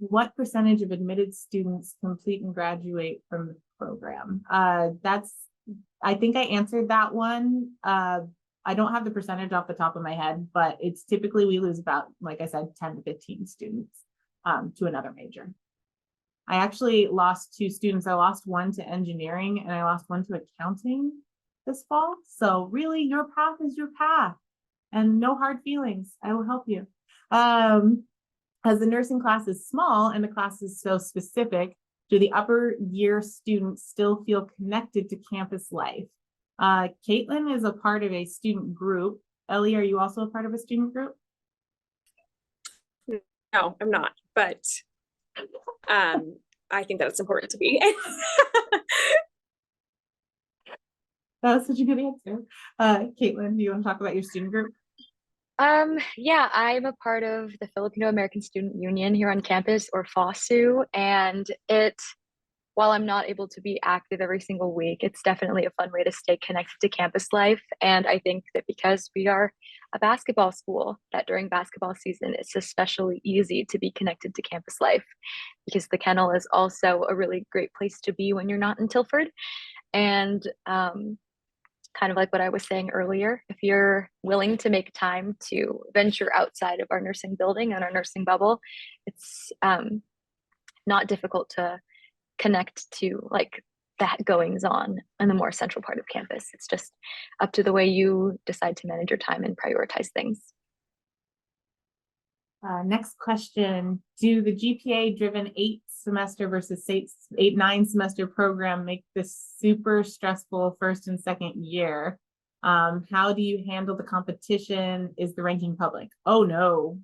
Speaker 2: What percentage of admitted students complete and graduate from the program? I think I answered that one. I don't have the percentage off the top of my head, but it's typically we lose about, like I said, 10 to 15 students to another major. I actually lost 2 students. I lost one to engineering and I lost one to accounting this fall. So really your path is your path and no hard feelings. I will help you. As the nursing class is small and the class is so specific, do the upper year students still feel connected to campus life? Caitlin is a part of a student group. Ellie, are you also a part of a student group?
Speaker 5: No, I'm not, but I think that it's important to be.
Speaker 2: That was such a good answer. Caitlin, do you want to talk about your student group?
Speaker 4: Yeah, I'm a part of the Filipino American Student Union here on campus, or FOSU, and while I'm not able to be active every single week, it's definitely a fun way to stay connected to campus life. And I think that because we are a basketball school, that during basketball season, it's especially easy to be connected to campus life because the kennel is also a really great place to be when you're not in Tilford. And kind of like what I was saying earlier, if you're willing to make time to venture outside of our nursing building and our nursing bubble, it's not difficult to connect to like that goings on in the more central part of campus. It's just up to the way you decide to manage your time and prioritize things.
Speaker 2: Next question. Do the GPA driven 8 semester versus 8-9 semester program make this super stressful first and second year? How do you handle the competition? Is the ranking public? Oh, no,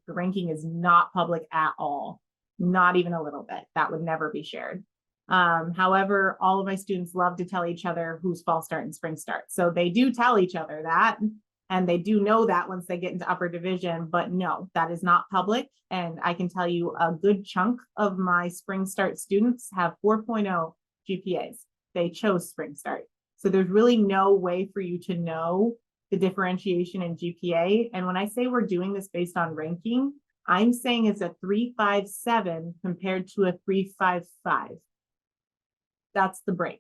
Speaker 2: the ranking is not public at all. Not even a little bit. That would never be shared. However, all of my students love to tell each other who's fall start and spring start. So they do tell each other that, and they do know that once they get into upper division, but no, that is not public. And I can tell you a good chunk of my spring start students have 4.0 GPAs. They chose spring start. So there's really no way for you to know the differentiation in GPA. And when I say we're doing this based on ranking, I'm saying it's a 3.57 compared to a 3.55. That's the break.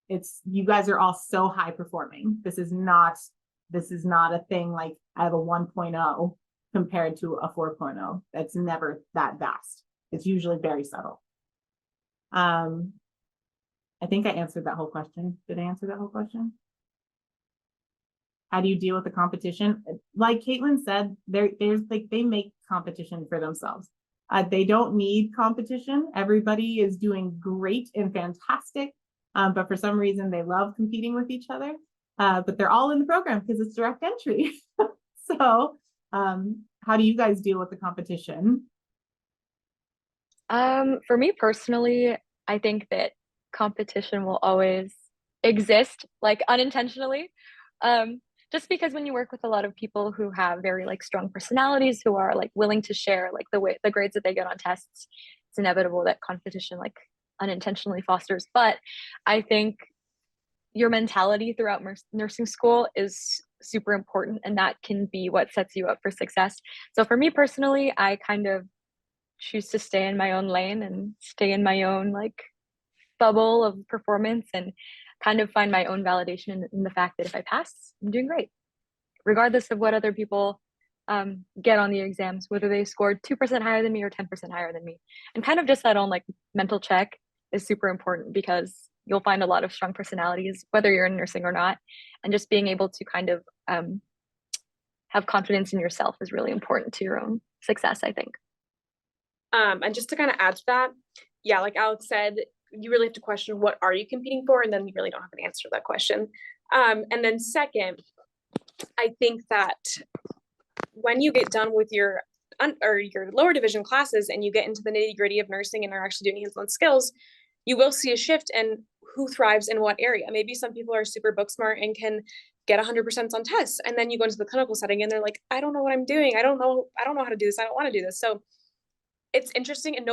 Speaker 2: You guys are all so high performing. This is not a thing like I have a 1.0 compared to a 4.0. That's never that vast. It's usually very subtle. I think I answered that whole question. Did I answer that whole question? How do you deal with the competition? Like Caitlin said, there's like they make competition for themselves. They don't need competition. Everybody is doing great and fantastic, but for some reason they love competing with each other. But they're all in the program because it's direct entry. So how do you guys deal with the competition?
Speaker 6: For me personally, I think that competition will always exist, like unintentionally. Just because when you work with a lot of people who have very like strong personalities, who are like willing to share like the grades that they get on tests, it's inevitable that competition like unintentionally fosters. But I think your mentality throughout nursing school is super important, and that can be what sets you up for success. So for me personally, I kind of choose to stay in my own lane and stay in my own like bubble of performance, and kind of find my own validation in the fact that if I pass, I'm doing great, regardless of what other people get on the exams, whether they scored 2% higher than me or 10% higher than me. And kind of just that own like mental check is super important, because you'll find a lot of strong personalities, whether you're in nursing or not. And just being able to kind of have confidence in yourself is really important to your own success, I think.
Speaker 5: And just to kind of add to that, yeah, like Alex said, you really have to question what are you competing for, and then you really don't have an answer to that question. And then second, I think that when you get done with your lower division classes and you get into the nitty-gritty of nursing and are actually doing hands-on skills, you will see a shift in who thrives in what area. Maybe some people are super book smart and can get 100% on tests, and then you go into the clinical setting and they're like, I don't know what I'm doing. I don't know how to do this. I don't want to do this. So it's interesting, and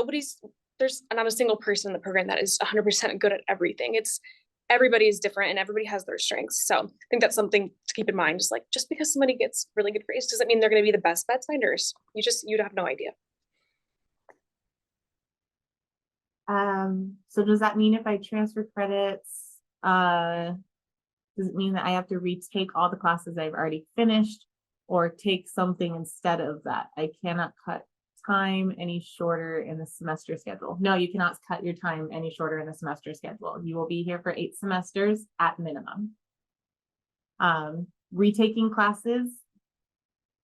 Speaker 5: there's not a single person in the program that is 100% good at everything. Everybody is different and everybody has their strengths. So I think that's something to keep in mind. Just because somebody gets really good grades doesn't mean they're going to be the best bedside nurse. You'd have no idea.
Speaker 2: So does that mean if I transfer credits, does it mean that I have to retake all the classes I've already finished, or take something instead of that? I cannot cut time any shorter in the semester schedule. No, you cannot cut your time any shorter in the semester schedule. You will be here for 8 semesters at minimum. Retaking classes,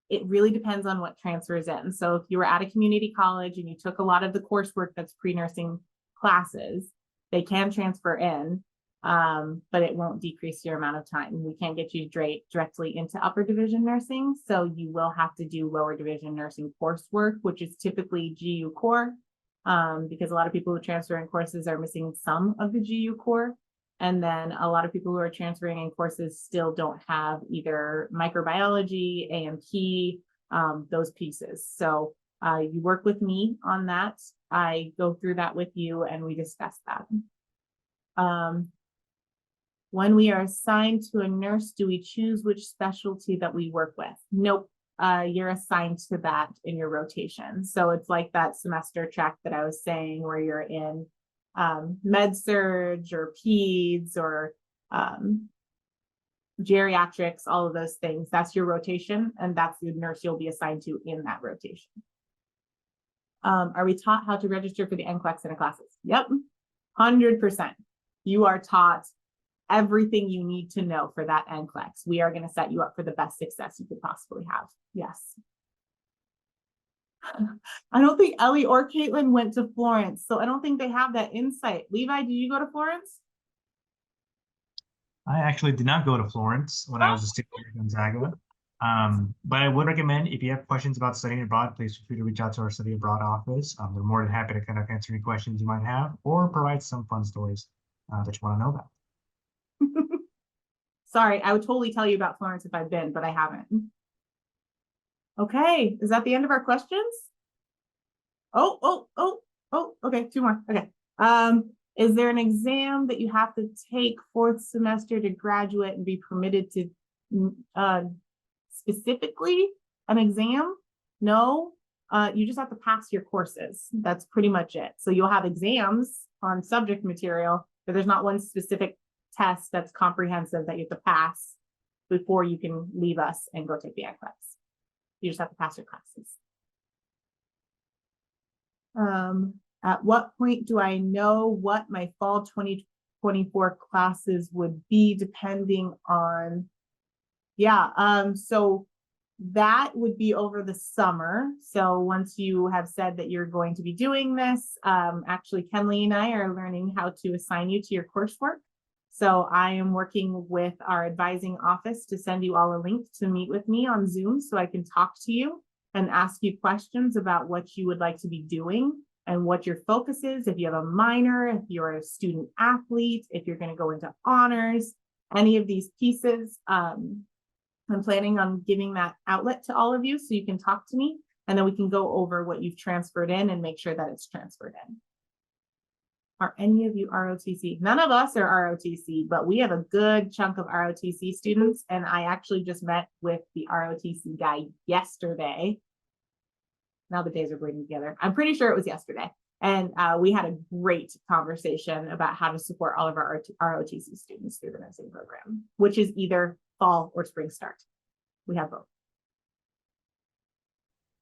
Speaker 2: it really depends on what transfers in. So if you were at a community college and you took a lot of the coursework that's pre-nursing classes, they can transfer in, but it won't decrease your amount of time. We can't get you directly into upper division nursing, so you will have to do lower division nursing coursework, which is typically GU core, because a lot of people who transfer in courses are missing some of the GU core. And then a lot of people who are transferring in courses still don't have either microbiology, AMP, those pieces. So you work with me on that. I go through that with you and we discuss that. When we are assigned to a nurse, do we choose which specialty that we work with? Nope. You're assigned to that in your rotation. So it's like that semester track that I was saying, where you're in med surg or peds or geriatrics, all of those things. That's your rotation, and that's the nurse you'll be assigned to in that rotation. Are we taught how to register for the NCLEX in our classes? Yep, 100%. You are taught everything you need to know for that NCLEX. We are going to set you up for the best success you could possibly have. Yes. I don't think Ellie or Caitlin went to Florence, so I don't think they have that insight. Levi, did you go to Florence?
Speaker 1: I actually did not go to Florence when I was a student at Gonzaga. But I would recommend if you have questions about studying abroad, please feel free to reach out to our study abroad office. They're more than happy to kind of answer any questions you might have or provide some fun stories that you want to know about.
Speaker 2: Sorry, I would totally tell you about Florence if I'd been, but I haven't. Okay, is that the end of our questions? Oh, okay, two more. Okay. Is there an exam that you have to take fourth semester to graduate and be permitted to specifically an exam? No, you just have to pass your courses. That's pretty much it. So you'll have exams on subject material, but there's not one specific test that's comprehensive that you have to pass before you can leave us and go take the NCLEX. You just have to pass your classes. At what point do I know what my fall 2024 classes would be depending on, so that would be over the summer. So once you have said that you're going to be doing this, actually Kenley and I are learning how to assign you to your coursework. So I am working with our advising office to send you all a link to meet with me on Zoom so I can talk to you and ask you questions about what you would like to be doing and what your focus is. If you have a minor, if you're a student athlete, if you're going to go into honors, any of these pieces, I'm planning on giving that outlet to all of you so you can talk to me, and then we can go over what you've transferred in and make sure that it's transferred in. Are any of you ROTC? None of us are ROTC, but we have a good chunk of ROTC students, and I actually just met with the ROTC guy yesterday. Now the days are bleeding together. I'm pretty sure it was yesterday. And we had a great conversation about how to support all of our ROTC students through the nursing program, which is either fall or spring start. We have both.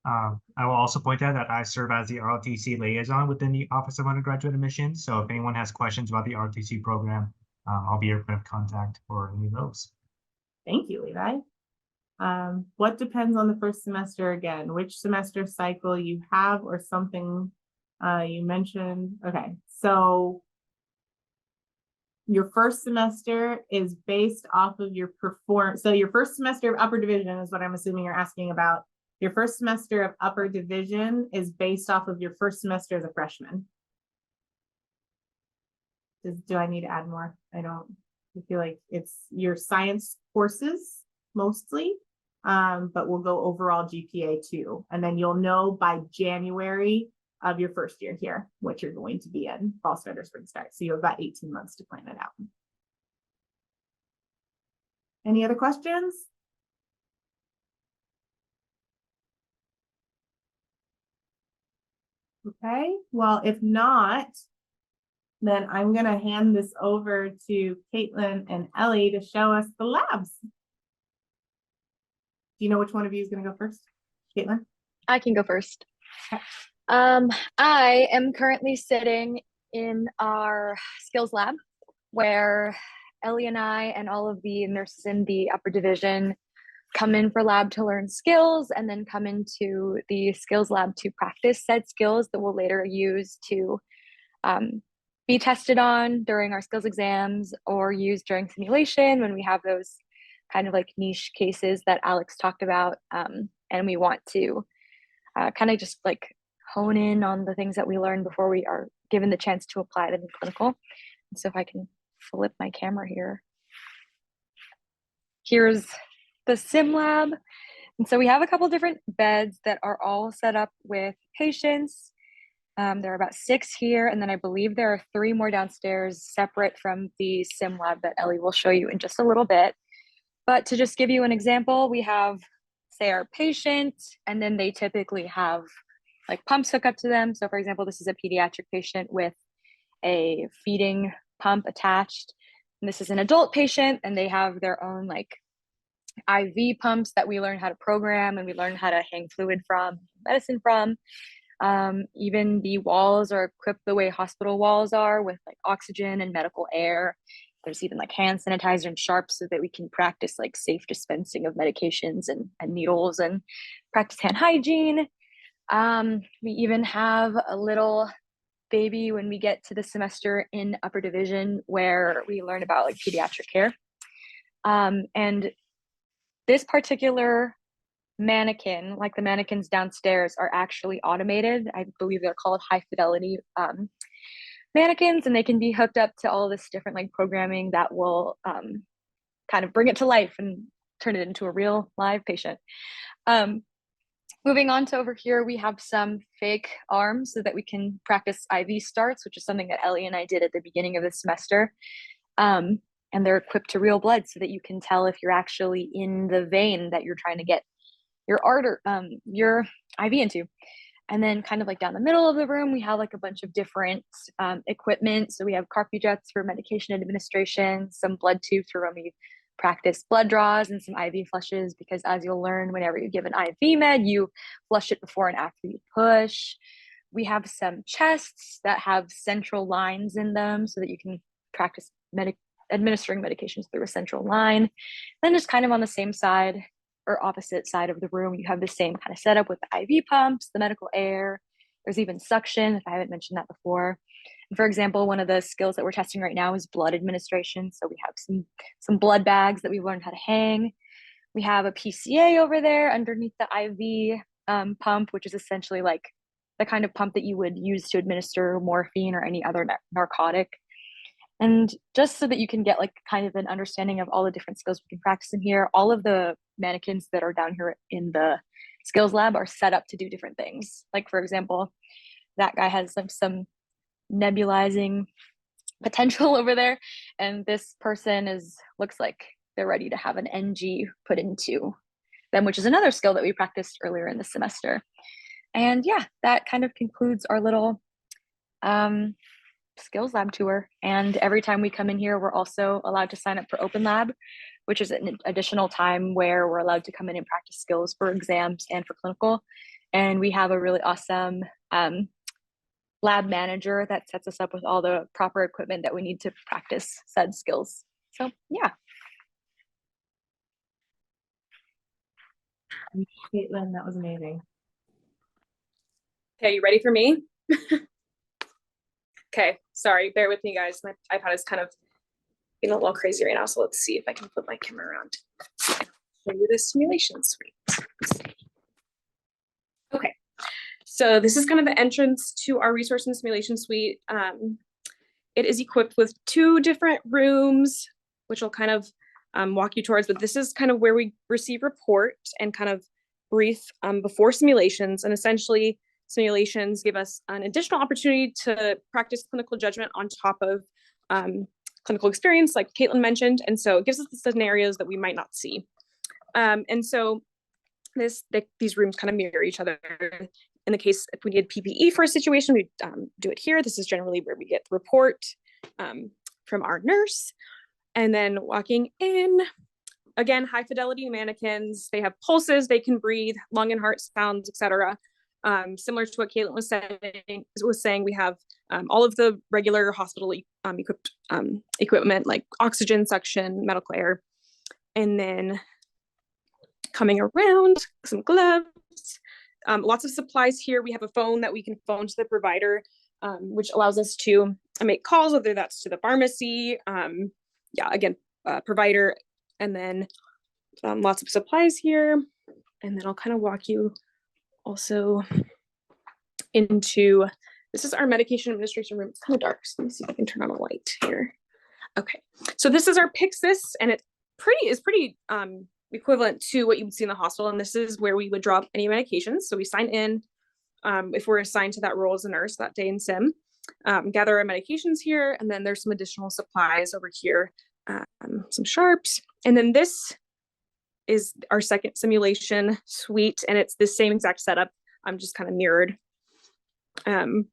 Speaker 1: I will also point out that I serve as the ROTC liaison within the Office of Undergraduate Admissions. So if anyone has questions about the ROTC program, I'll be your point of contact for any of those.
Speaker 2: Thank you, Levi. What depends on the first semester again? Which semester cycle you have or something you mentioned? Okay, so your first semester is based off of your performance. So your first semester of upper division is what I'm assuming you're asking about. Your first semester of upper division is based off of your first semester as a freshman. Do I need to add more? I feel like it's your science courses mostly, but we'll go overall GPA too. And then you'll know by January of your first year here what you're going to be in fall start or spring start. So you have about 18 months to plan it out. Any other questions? Okay, well, if not, then I'm going to hand this over to Caitlin and Ellie to show us the labs. Do you know which one of you is going to go first? Caitlin?
Speaker 6: I can go first.
Speaker 2: Okay.
Speaker 6: I am currently sitting in our skills lab where Ellie and I and all of the nurses in the upper division come in for lab to learn skills and then come into the skills lab to practice said skills that we'll later use to be tested on during our skills exams or used during simulation when we have those kind of like niche cases that Alex talked about. And we want to kind of just like hone in on the things that we learned before we are given the chance to apply them in clinical. And so if I can flip my camera here. Here's the sim lab. And so we have a couple different beds that are all set up with patients. There are about 6 here, and then I believe there are 3 more downstairs separate from the sim lab that Ellie will show you in just a little bit. But to just give you an example, we have, say, our patient, and then they typically have like pumps hook up to them. So for example, this is a pediatric patient with a feeding pump attached. And this is an adult patient, and they have their own like IV pumps that we learn how to program and we learn how to hang fluid from, medicine from. Even the walls are equipped the way hospital walls are with like oxygen and medical air. There's even like hand sanitizer and sharps so that we can practice like safe dispensing of medications and needles and practice hand hygiene. We even have a little baby when we get to the semester in upper division where we learn about like pediatric care. And this particular mannequin, like the mannequins downstairs, are actually automated. I believe they're called high fidelity mannequins, and they can be hooked up to all this different like programming that will kind of bring it to life and turn it into a real live patient. Moving on to over here, we have some fake arms so that we can practice IV starts, which is something that Ellie and I did at the beginning of the semester. And they're equipped to real blood so that you can tell if you're actually in the vein that you're trying to get your your IV into. And then kind of like down the middle of the room, we have like a bunch of different equipment. So we have carpy jets for medication administration, some blood tubes for when we practice blood draws, and some IV flushes, because as you'll learn, whenever you give an IV med, you flush it before and after you push. We have some chests that have central lines in them so that you can practice administering medications through a central line. Then just kind of on the same side or opposite side of the room, you have the same kind of setup with the IV pumps, the medical air. There's even suction, if I haven't mentioned that before. And for example, one of the skills that we're testing right now is blood administration. So we have some blood bags that we've learned how to hang. We have a PCA over there underneath the IV pump, which is essentially like the kind of pump that you would use to administer morphine or any other narcotic. And just so that you can get like kind of an understanding of all the different skills we can practice in here, all of the mannequins that are down here in the skills lab are set up to do different things. Like for example, that guy has some nebulizing potential over there, and this person looks like they're ready to have an NG put into them, which is another skill that we practiced earlier in the semester. And yeah, that kind of concludes our little skills lab tour. And every time we come in here, we're also allowed to sign up for open lab, which is an additional time where we're allowed to come in and practice skills for exams and for clinical. And we have a really awesome lab manager that sets us up with all the proper equipment that we need to practice said skills. So yeah.
Speaker 2: Caitlin, that was amazing.
Speaker 5: Okay, you ready for me? Okay, sorry, bear with me guys. My iPad is kind of getting a little crazy right now, so let's see if I can flip my camera around. Show you the simulation suite. Okay, so this is kind of the entrance to our resource and simulation suite. It is equipped with 2 different rooms, which I'll kind of walk you towards, but this is kind of where we receive report and kind of brief before simulations. And essentially, simulations give us an additional opportunity to practice clinical judgment on top of clinical experience, like Caitlin mentioned. And so it gives us the scenarios that we might not see. And so these rooms kind of mirror each other. In the case, if we need PPE for a situation, we do it here. This is generally where we get the report from our nurse. And then walking in, again, high fidelity mannequins. They have pulses, they can breathe, lung and heart sounds, etc. Similar to what Caitlin was saying, we have all of the regular hospital equipped equipment like oxygen, suction, medical air. And then coming around, some gloves, lots of supplies here. We have a phone that we can phone to the provider, which allows us to make calls, whether that's to the pharmacy, provider, and then lots of supplies here. And then I'll kind of walk you also into, this is our medication administration room. It's kind of dark, so let me see if I can turn on a light here. Okay, so this is our Pyxis, and it's pretty equivalent to what you would see in the hospital. And this is where we would drop any medications. So we sign in if we're assigned to that role as a nurse that day in sim, gather our medications here, and then there's some additional supplies over here, some sharps, and then this is our second simulation suite, and it's the same exact setup. I'm just kind of mirrored. And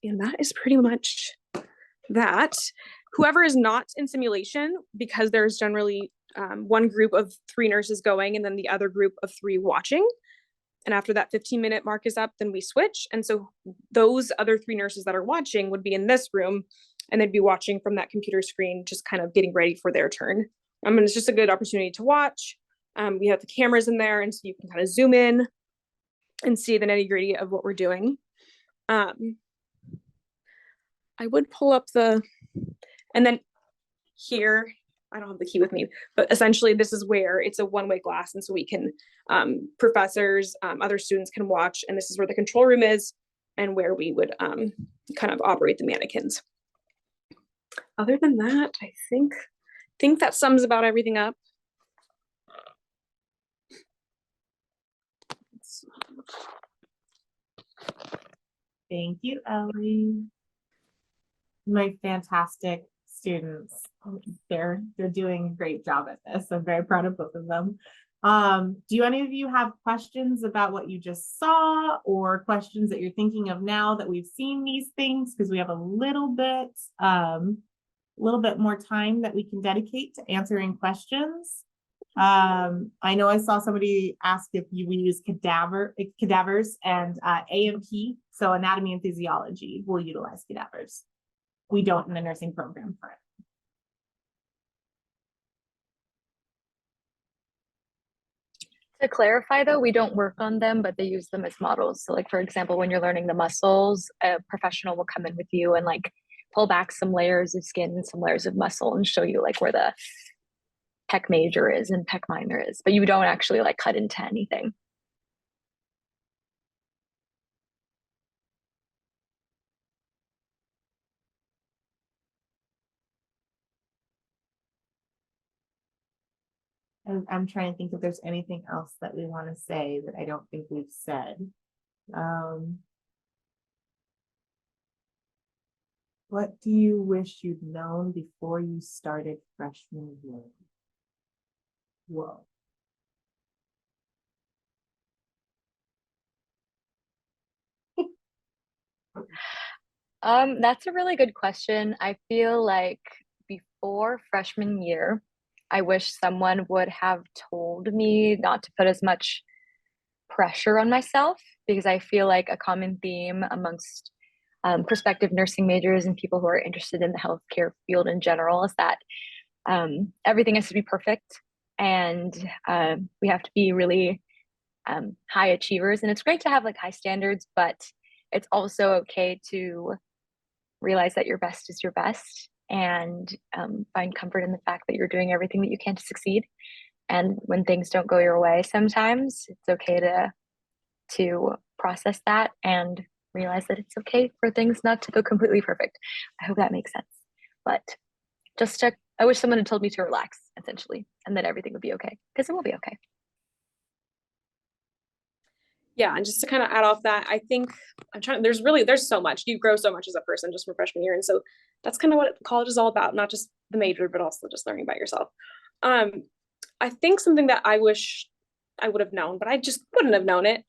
Speaker 5: that is pretty much that. Whoever is not in simulation, because there's generally one group of 3 nurses going and then the other group of 3 watching. And after that 15-minute mark is up, then we switch. And so those other 3 nurses that are watching would be in this room, and they'd be watching from that computer screen, just kind of getting ready for their turn. And it's just a good opportunity to watch. We have the cameras in there, and so you can kind of zoom in and see the nitty-gritty of what we're doing. I would pull up and then here, I don't have the key with me, but essentially this is where it's a one-way glass. And so we can, professors, other students can watch, and this is where the control room is and where we would kind of operate the mannequins. Other than that, I think that sums about everything up.
Speaker 2: Thank you, Ellie. My fantastic students. They're doing a great job at this. I'm very proud of both of them. Do any of you have questions about what you just saw, or questions that you're thinking of now that we've seen these things? Because we have a little bit more time that we can dedicate to answering questions. I know I saw somebody ask if we use cadavers and AMP, so anatomy and physiology will utilize cadavers. We don't in the nursing program for it.
Speaker 6: To clarify though, we don't work on them, but they use them as models. So like, for example, when you're learning the muscles, a professional will come in with you and like pull back some layers of skin and some layers of muscle and show you like where the pec major is and pec minor is, but you don't actually like cut into anything.
Speaker 2: I'm trying to think if there's anything else that we want to say that I don't think we've said. What do you wish you'd known before you started freshman year? Whoa.
Speaker 6: That's a really good question. I feel like before freshman year, I wish someone would have told me not to put as much pressure on myself, because I feel like a common theme amongst prospective nursing majors and people who are interested in the healthcare field in general is that everything has to be perfect, and we have to be really high achievers. And it's great to have like high standards, but it's also okay to realize that your best is your best, and find comfort in the fact that you're doing everything that you can to succeed. And when things don't go your way, sometimes it's okay to process that and realize that it's okay for things not to go completely perfect. I hope that makes sense. But I wish someone had told me to relax, essentially, and that everything would be okay, because it will be okay.
Speaker 5: Yeah, and just to kind of add off that, I think there's so much. You grow so much as a person just from freshman year. And so that's kind of what college is all about, not just the major, but also just learning about yourself. I think something that I wish I would have known, but I just wouldn't have known it,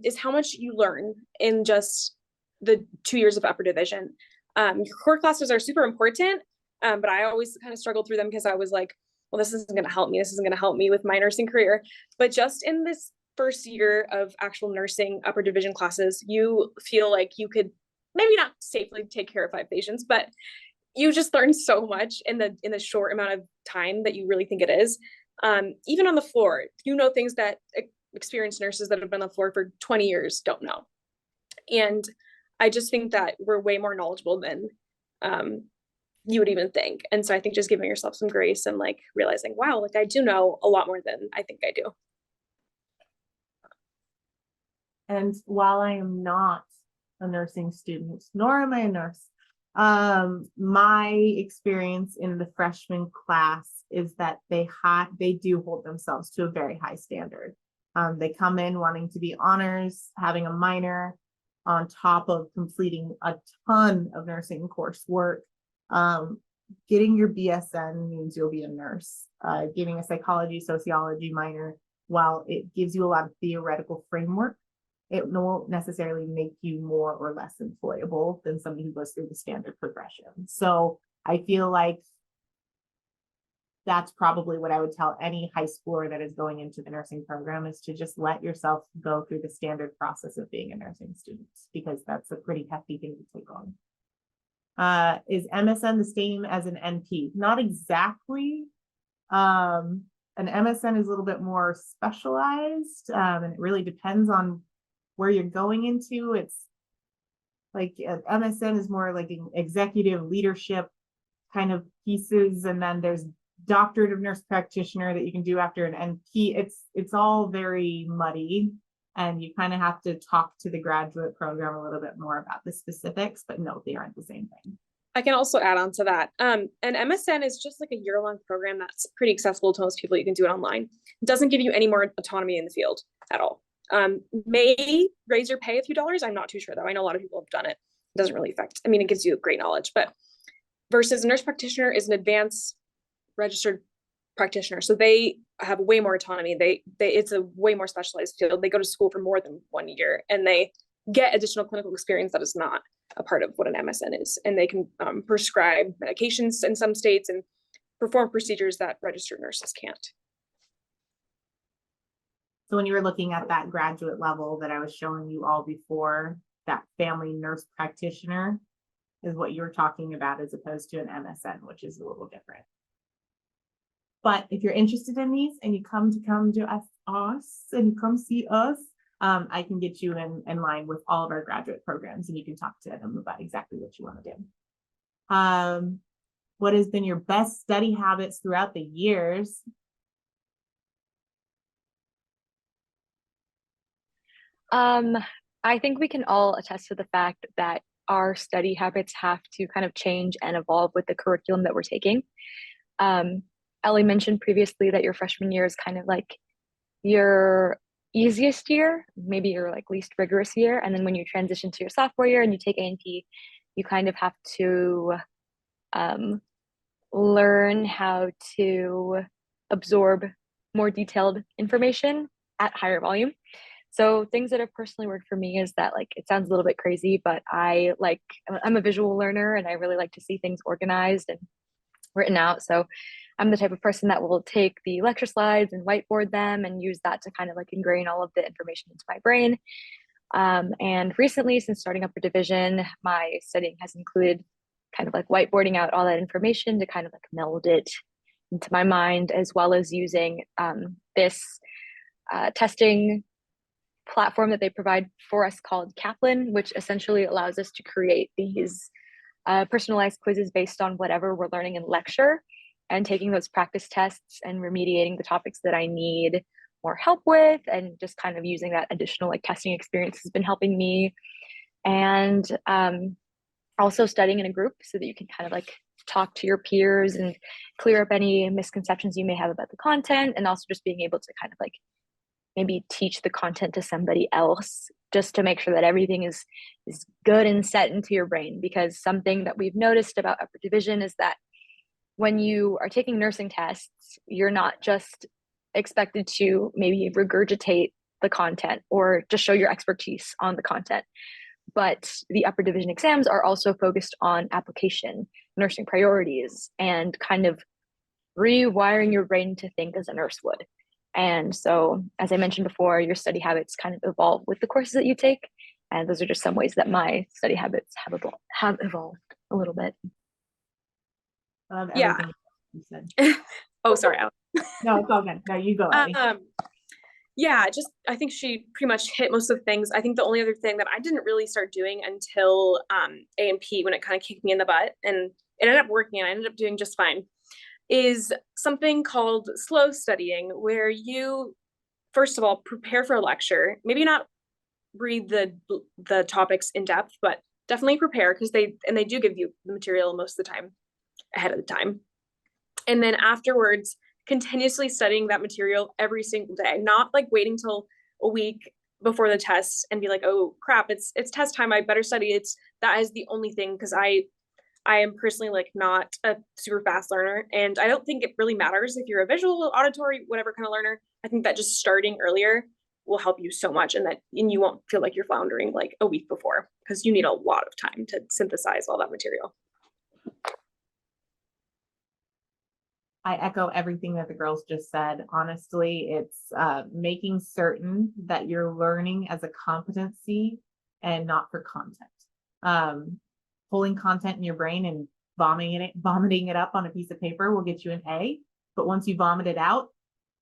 Speaker 5: is how much you learn in just the 2 years of upper division. Your core classes are super important, but I always kind of struggled through them because I was like, well, this isn't going to help me. This isn't going to help me with my nursing career. But just in this first year of actual nursing upper division classes, you feel like you could maybe not safely take care of 5 patients, but you just learn so much in the short amount of time that you really think it is. Even on the floor, you know, things that experienced nurses that have been on the floor for 20 years don't know. And I just think that we're way more knowledgeable than you would even think. And so I think just giving yourself some grace and like realizing, wow, like I do know a lot more than I think I do.
Speaker 2: And while I am not a nursing student, nor am I a nurse, my experience in the freshman class is that they do hold themselves to a very high standard. They come in wanting to be honors, having a minor on top of completing a ton of nursing coursework. Getting your BSN means you'll be a nurse. Getting a psychology, sociology minor, while it gives you a lot of theoretical framework, it won't necessarily make you more or less employable than somebody who goes through the standard progression. So I feel like that's probably what I would tell any high schooler that is going into the nursing program, is to just let yourself go through the standard process of being a nursing student, because that's a pretty hefty thing to take on. Is MSN the same as an NP? Not exactly. An MSN is a little bit more specialized, and it really depends on where you're going into. It's like MSN is more like an executive leadership kind of pieces, and then there's doctorate of nurse practitioner that you can do after an NP. It's all very muddy, and you kind of have to talk to the graduate program a little bit more about the specifics, but no, they aren't the same thing.
Speaker 5: I can also add on to that. An MSN is just like a year-long program that's pretty accessible to most people. You can do it online. It doesn't give you any more autonomy in the field at all. May raise your pay a few dollars. I'm not too sure though. I know a lot of people have done it. It doesn't really affect, I mean, it gives you great knowledge, but versus a nurse practitioner is an advanced registered practitioner. So they have way more autonomy. It's a way more specialized field. They go to school for more than 1 year and they get additional clinical experience that is not a part of what an MSN is. And they can prescribe medications in some states and perform procedures that registered nurses can't.
Speaker 2: So when you were looking at that graduate level that I was showing you all before, that family nurse practitioner is what you're talking about as opposed to an MSN, which is a little different. But if you're interested in these and you come to us and you come see us, I can get you in line with all of our graduate programs and you can talk to them about exactly what you want to do. What has been your best study habits throughout the years?
Speaker 6: I think we can all attest to the fact that our study habits have to kind of change and evolve with the curriculum that we're taking. Ellie mentioned previously that your freshman year is kind of like your easiest year, maybe your like least rigorous year. And then when you transition to your sophomore year and you take A&P, you kind of have to learn how to absorb more detailed information at higher volume. So things that have personally worked for me is that, like, it sounds a little bit crazy, but I'm a visual learner and I really like to see things organized and written out. So I'm the type of person that will take the lecture slides and whiteboard them and use that to kind of like ingrain all of the information into my brain. And recently, since starting up a division, my studying has included kind of like whiteboarding out all that information to kind of like meld it into my mind, as well as using this testing platform that they provide for us called Kaplan, which essentially allows us to create these personalized quizzes based on whatever we're learning in lecture, and taking those practice tests and remediating the topics that I need more help with, and just kind of using that additional like testing experience has been helping me. And also studying in a group so that you can kind of like talk to your peers and clear up any misconceptions you may have about the content, and also just being able to kind of like maybe teach the content to somebody else just to make sure that everything is good and set into your brain. Because something that we've noticed about upper division is that when you are taking nursing tests, you're not just expected to maybe regurgitate the content or just show your expertise on the content, but the upper division exams are also focused on application, nursing priorities, and kind of rewiring your brain to think as a nurse would. And so, as I mentioned before, your study habits kind of evolve with the courses that you take. And those are just some ways that my study habits have evolved a little bit.
Speaker 5: Yeah.
Speaker 2: You said.
Speaker 5: Oh, sorry, Alex.
Speaker 2: No, it's all good. No, you go, Ellie.
Speaker 5: Yeah, just I think she pretty much hit most of the things. I think the only other thing that I didn't really start doing until A&P, when it kind of kicked me in the butt, and it ended up working and I ended up doing just fine, is something called slow studying, where you, first of all, prepare for a lecture, maybe not read the topics in depth, but definitely prepare, because they do give you the material most of the time ahead of the time. And then afterwards, continuously studying that material every single day, not like waiting till a week before the test and be like, oh crap, it's test time, I better study. That is the only thing, because I am personally like not a super fast learner, and I don't think it really matters if you're a visual, auditory, whatever kind of learner. I think that just starting earlier will help you so much, and you won't feel like you're floundering like a week before, because you need a lot of time to synthesize all that material.
Speaker 2: I echo everything that the girls just said. Honestly, it's making certain that you're learning as a competency and not for content. Pulling content in your brain and vomiting it up on a piece of paper will get you an A, but once you vomit it out,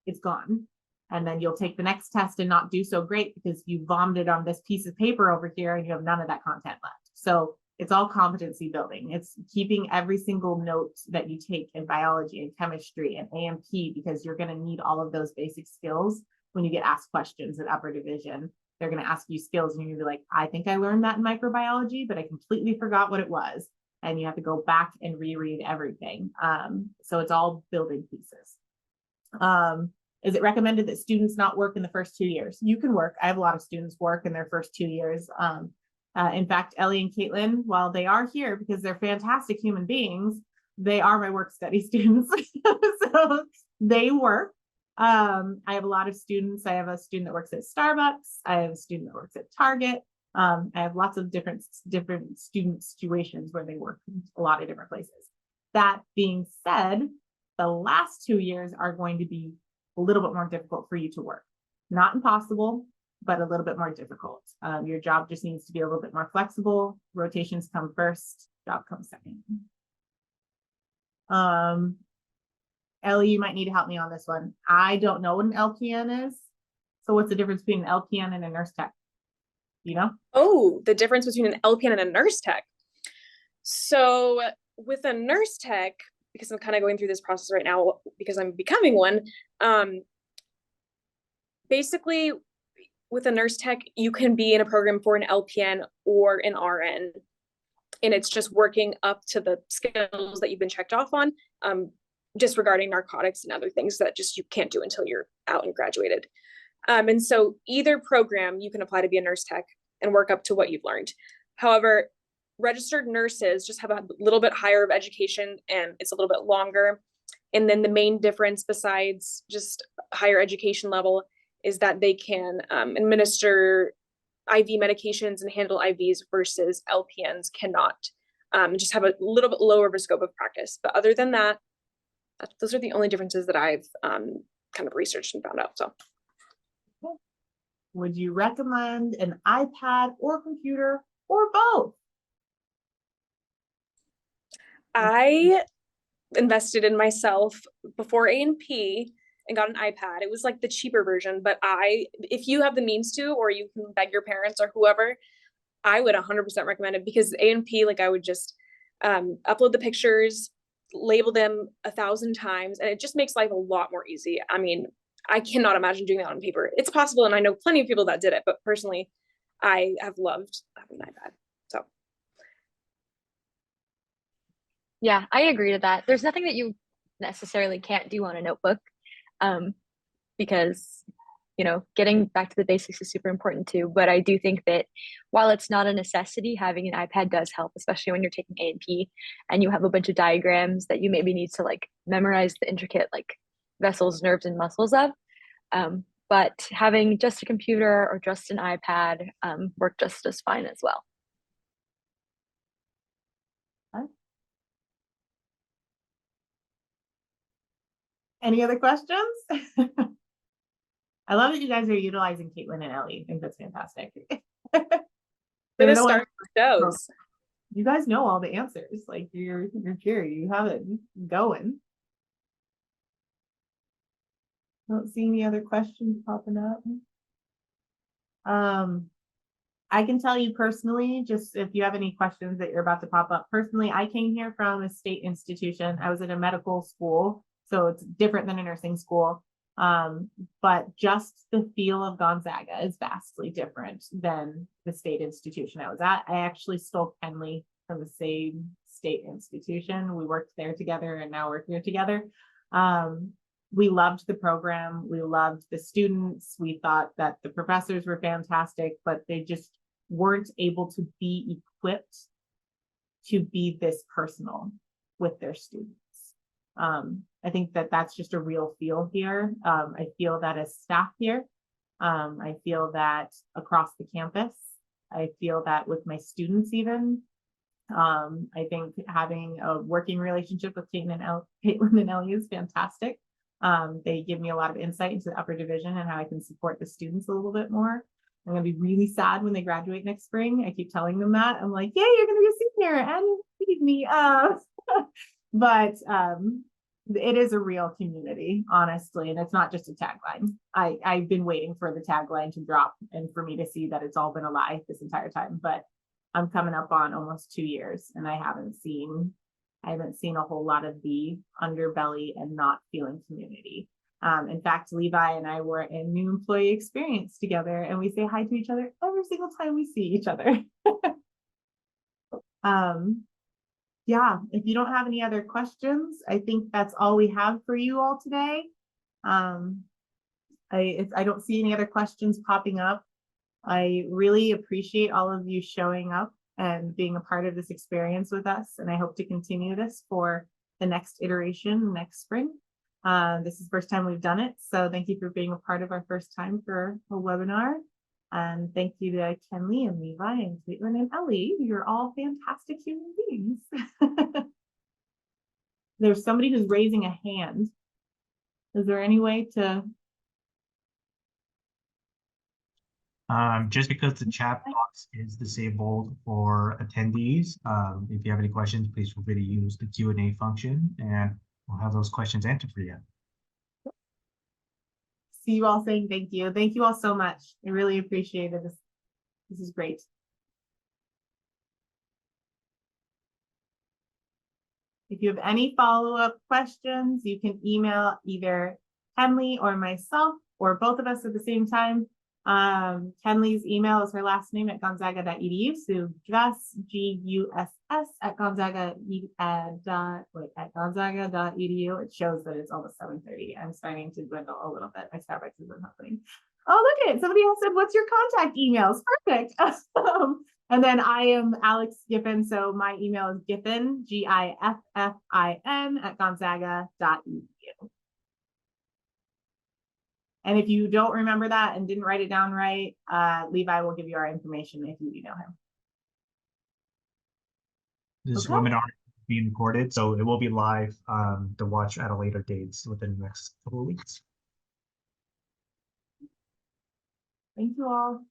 Speaker 2: it's gone. And then you'll take the next test and not do so great because you vomited on this piece of paper over here and you have none of that content left. So It's all competency building. It's keeping every single note that you take in biology and chemistry and A&P, because you're going to need all of those basic skills when you get asked questions in upper division. They're going to ask you skills and you're going to be like, I think I learned that in microbiology, but I completely forgot what it was. And you have to go back and reread everything. So it's all building pieces. Is it recommended that students not work in the first 2 years? You can work. I have a lot of students work in their first 2 years. In fact, Ellie and Caitlin, while they are here because they're fantastic human beings, they are my work study students. So they work. I have a lot of students. I have a student that works at Starbucks. I have a student that works at Target. I have lots of different student situations where they work in a lot of different places. That being said, the last 2 years are going to be a little bit more difficult for you to work. Not impossible, but a little bit more difficult. Your job just needs to be a little bit more flexible. Rotations come first, job comes second. Ellie, you might need to help me on this one. I don't know what an LPN is. So what's the difference between an LPN and a nurse tech? You know?
Speaker 5: Oh, the difference between an LPN and a nurse tech. So with a nurse tech, because I'm kind of going through this process right now because I'm becoming one, basically with a nurse tech, you can be in a program for an LPN or an RN. And it's just working up to the skills that you've been checked off on, disregarding narcotics and other things that just you can't do until you're out and graduated. And so either program you can apply to be a nurse tech and work up to what you've learned. However, registered nurses just have a little bit higher of education and it's a little bit longer. And then the main difference besides just higher education level is that they can administer IV medications and handle IVs versus LPNs cannot. Just have a little bit lower of a scope of practice. But other than that, those are the only differences that I've kind of researched and found out. So,
Speaker 2: would you recommend an iPad or computer or both?
Speaker 5: I invested in myself before A&P and got an iPad. It was like the cheaper version, but if you have the means to, or you can beg your parents or whoever, I would 100% recommend it, because A&P, like I would just upload the pictures, label them 1,000 times, and it just makes life a lot more easy. I mean, I cannot imagine doing that on paper. It's possible, and I know plenty of people that did it, but personally, I have loved having an iPad. So.
Speaker 6: Yeah, I agree to that. There's nothing that you necessarily can't do on a notebook, because, you know, getting back to the basics is super important too. But I do think that while it's not a necessity, having an iPad does help, especially when you're taking A&P and you have a bunch of diagrams that you maybe need to like memorize the intricate like vessels, nerves, and muscles of. But having just a computer or just an iPad work just as fine as well.
Speaker 2: Any other questions? I love that you guys are utilizing Caitlin and Ellie. I think that's fantastic.
Speaker 5: For the start shows.
Speaker 2: You guys know all the answers. Like you're here, you have it going. I don't see any other questions popping up. I can tell you personally, just if you have any questions that you're about to pop up. Personally, I came here from a state institution. I was at a medical school, so it's different than a nursing school. But just the feel of Gonzaga is vastly different than the state institution I was at. I actually stole Kenley from the same state institution. We worked there together and now we're here together. We loved the program. We loved the students. We thought that the professors were fantastic, but they just weren't able to be equipped to be this personal with their students. I think that that's just a real feel here. I feel that as staff here, I feel that across the campus, I feel that with my students even. I think having a working relationship with Caitlin and Ellie is fantastic. They give me a lot of insight into the upper division and how I can support the students a little bit more. I'm going to be really sad when they graduate next spring. I keep telling them that. I'm like, yeah, you're going to be a senior and you feed me. But it is a real community, honestly, and it's not just a tagline. I've been waiting for the tagline to drop and for me to see that it's all been a lie this entire time. But I'm coming up on almost 2 years, and I haven't seen a whole lot of the underbelly and not feeling community. In fact, Levi and I were in new employee experience together, and we say hi to each other every single time we see each other. Yeah, if you don't have any other questions, I think that's all we have for you all today. I don't see any other questions popping up. I really appreciate all of you showing up and being a part of this experience with us, and I hope to continue this for the next iteration next spring. This is the first time we've done it, so thank you for being a part of our first time for a webinar. And thank you to Kenley and Levi and Caitlin and Ellie. You're all fantastic human beings. There's somebody who's raising a hand. Is there any way to?
Speaker 1: Just because the chat box is disabled for attendees, if you have any questions, please feel free to use the Q&A function, and we'll have those questions answered for you.
Speaker 2: See you all saying thank you. Thank you all so much. I really appreciate it. This is great. If you have any follow-up questions, you can email either Kenley or myself or both of us at the same time. Kenley's email is her last name at gonzaga.edu. So Gus, G-U-S-S at gonzaga.edu. It shows that it's almost 7:30. I'm starting to dwindle a little bit. My Starbucks isn't happening. Oh, look at it. Somebody else said, what's your contact emails? Perfect. And then I am Alex Giffen. So my email is Giffen, Giffin at gonzaga.edu. And if you don't remember that and didn't write it down right, Levi will give you our information if you email him.
Speaker 1: This webinar is being recorded, so it will be live to watch at a later date within the next couple of weeks.
Speaker 2: Thank you all.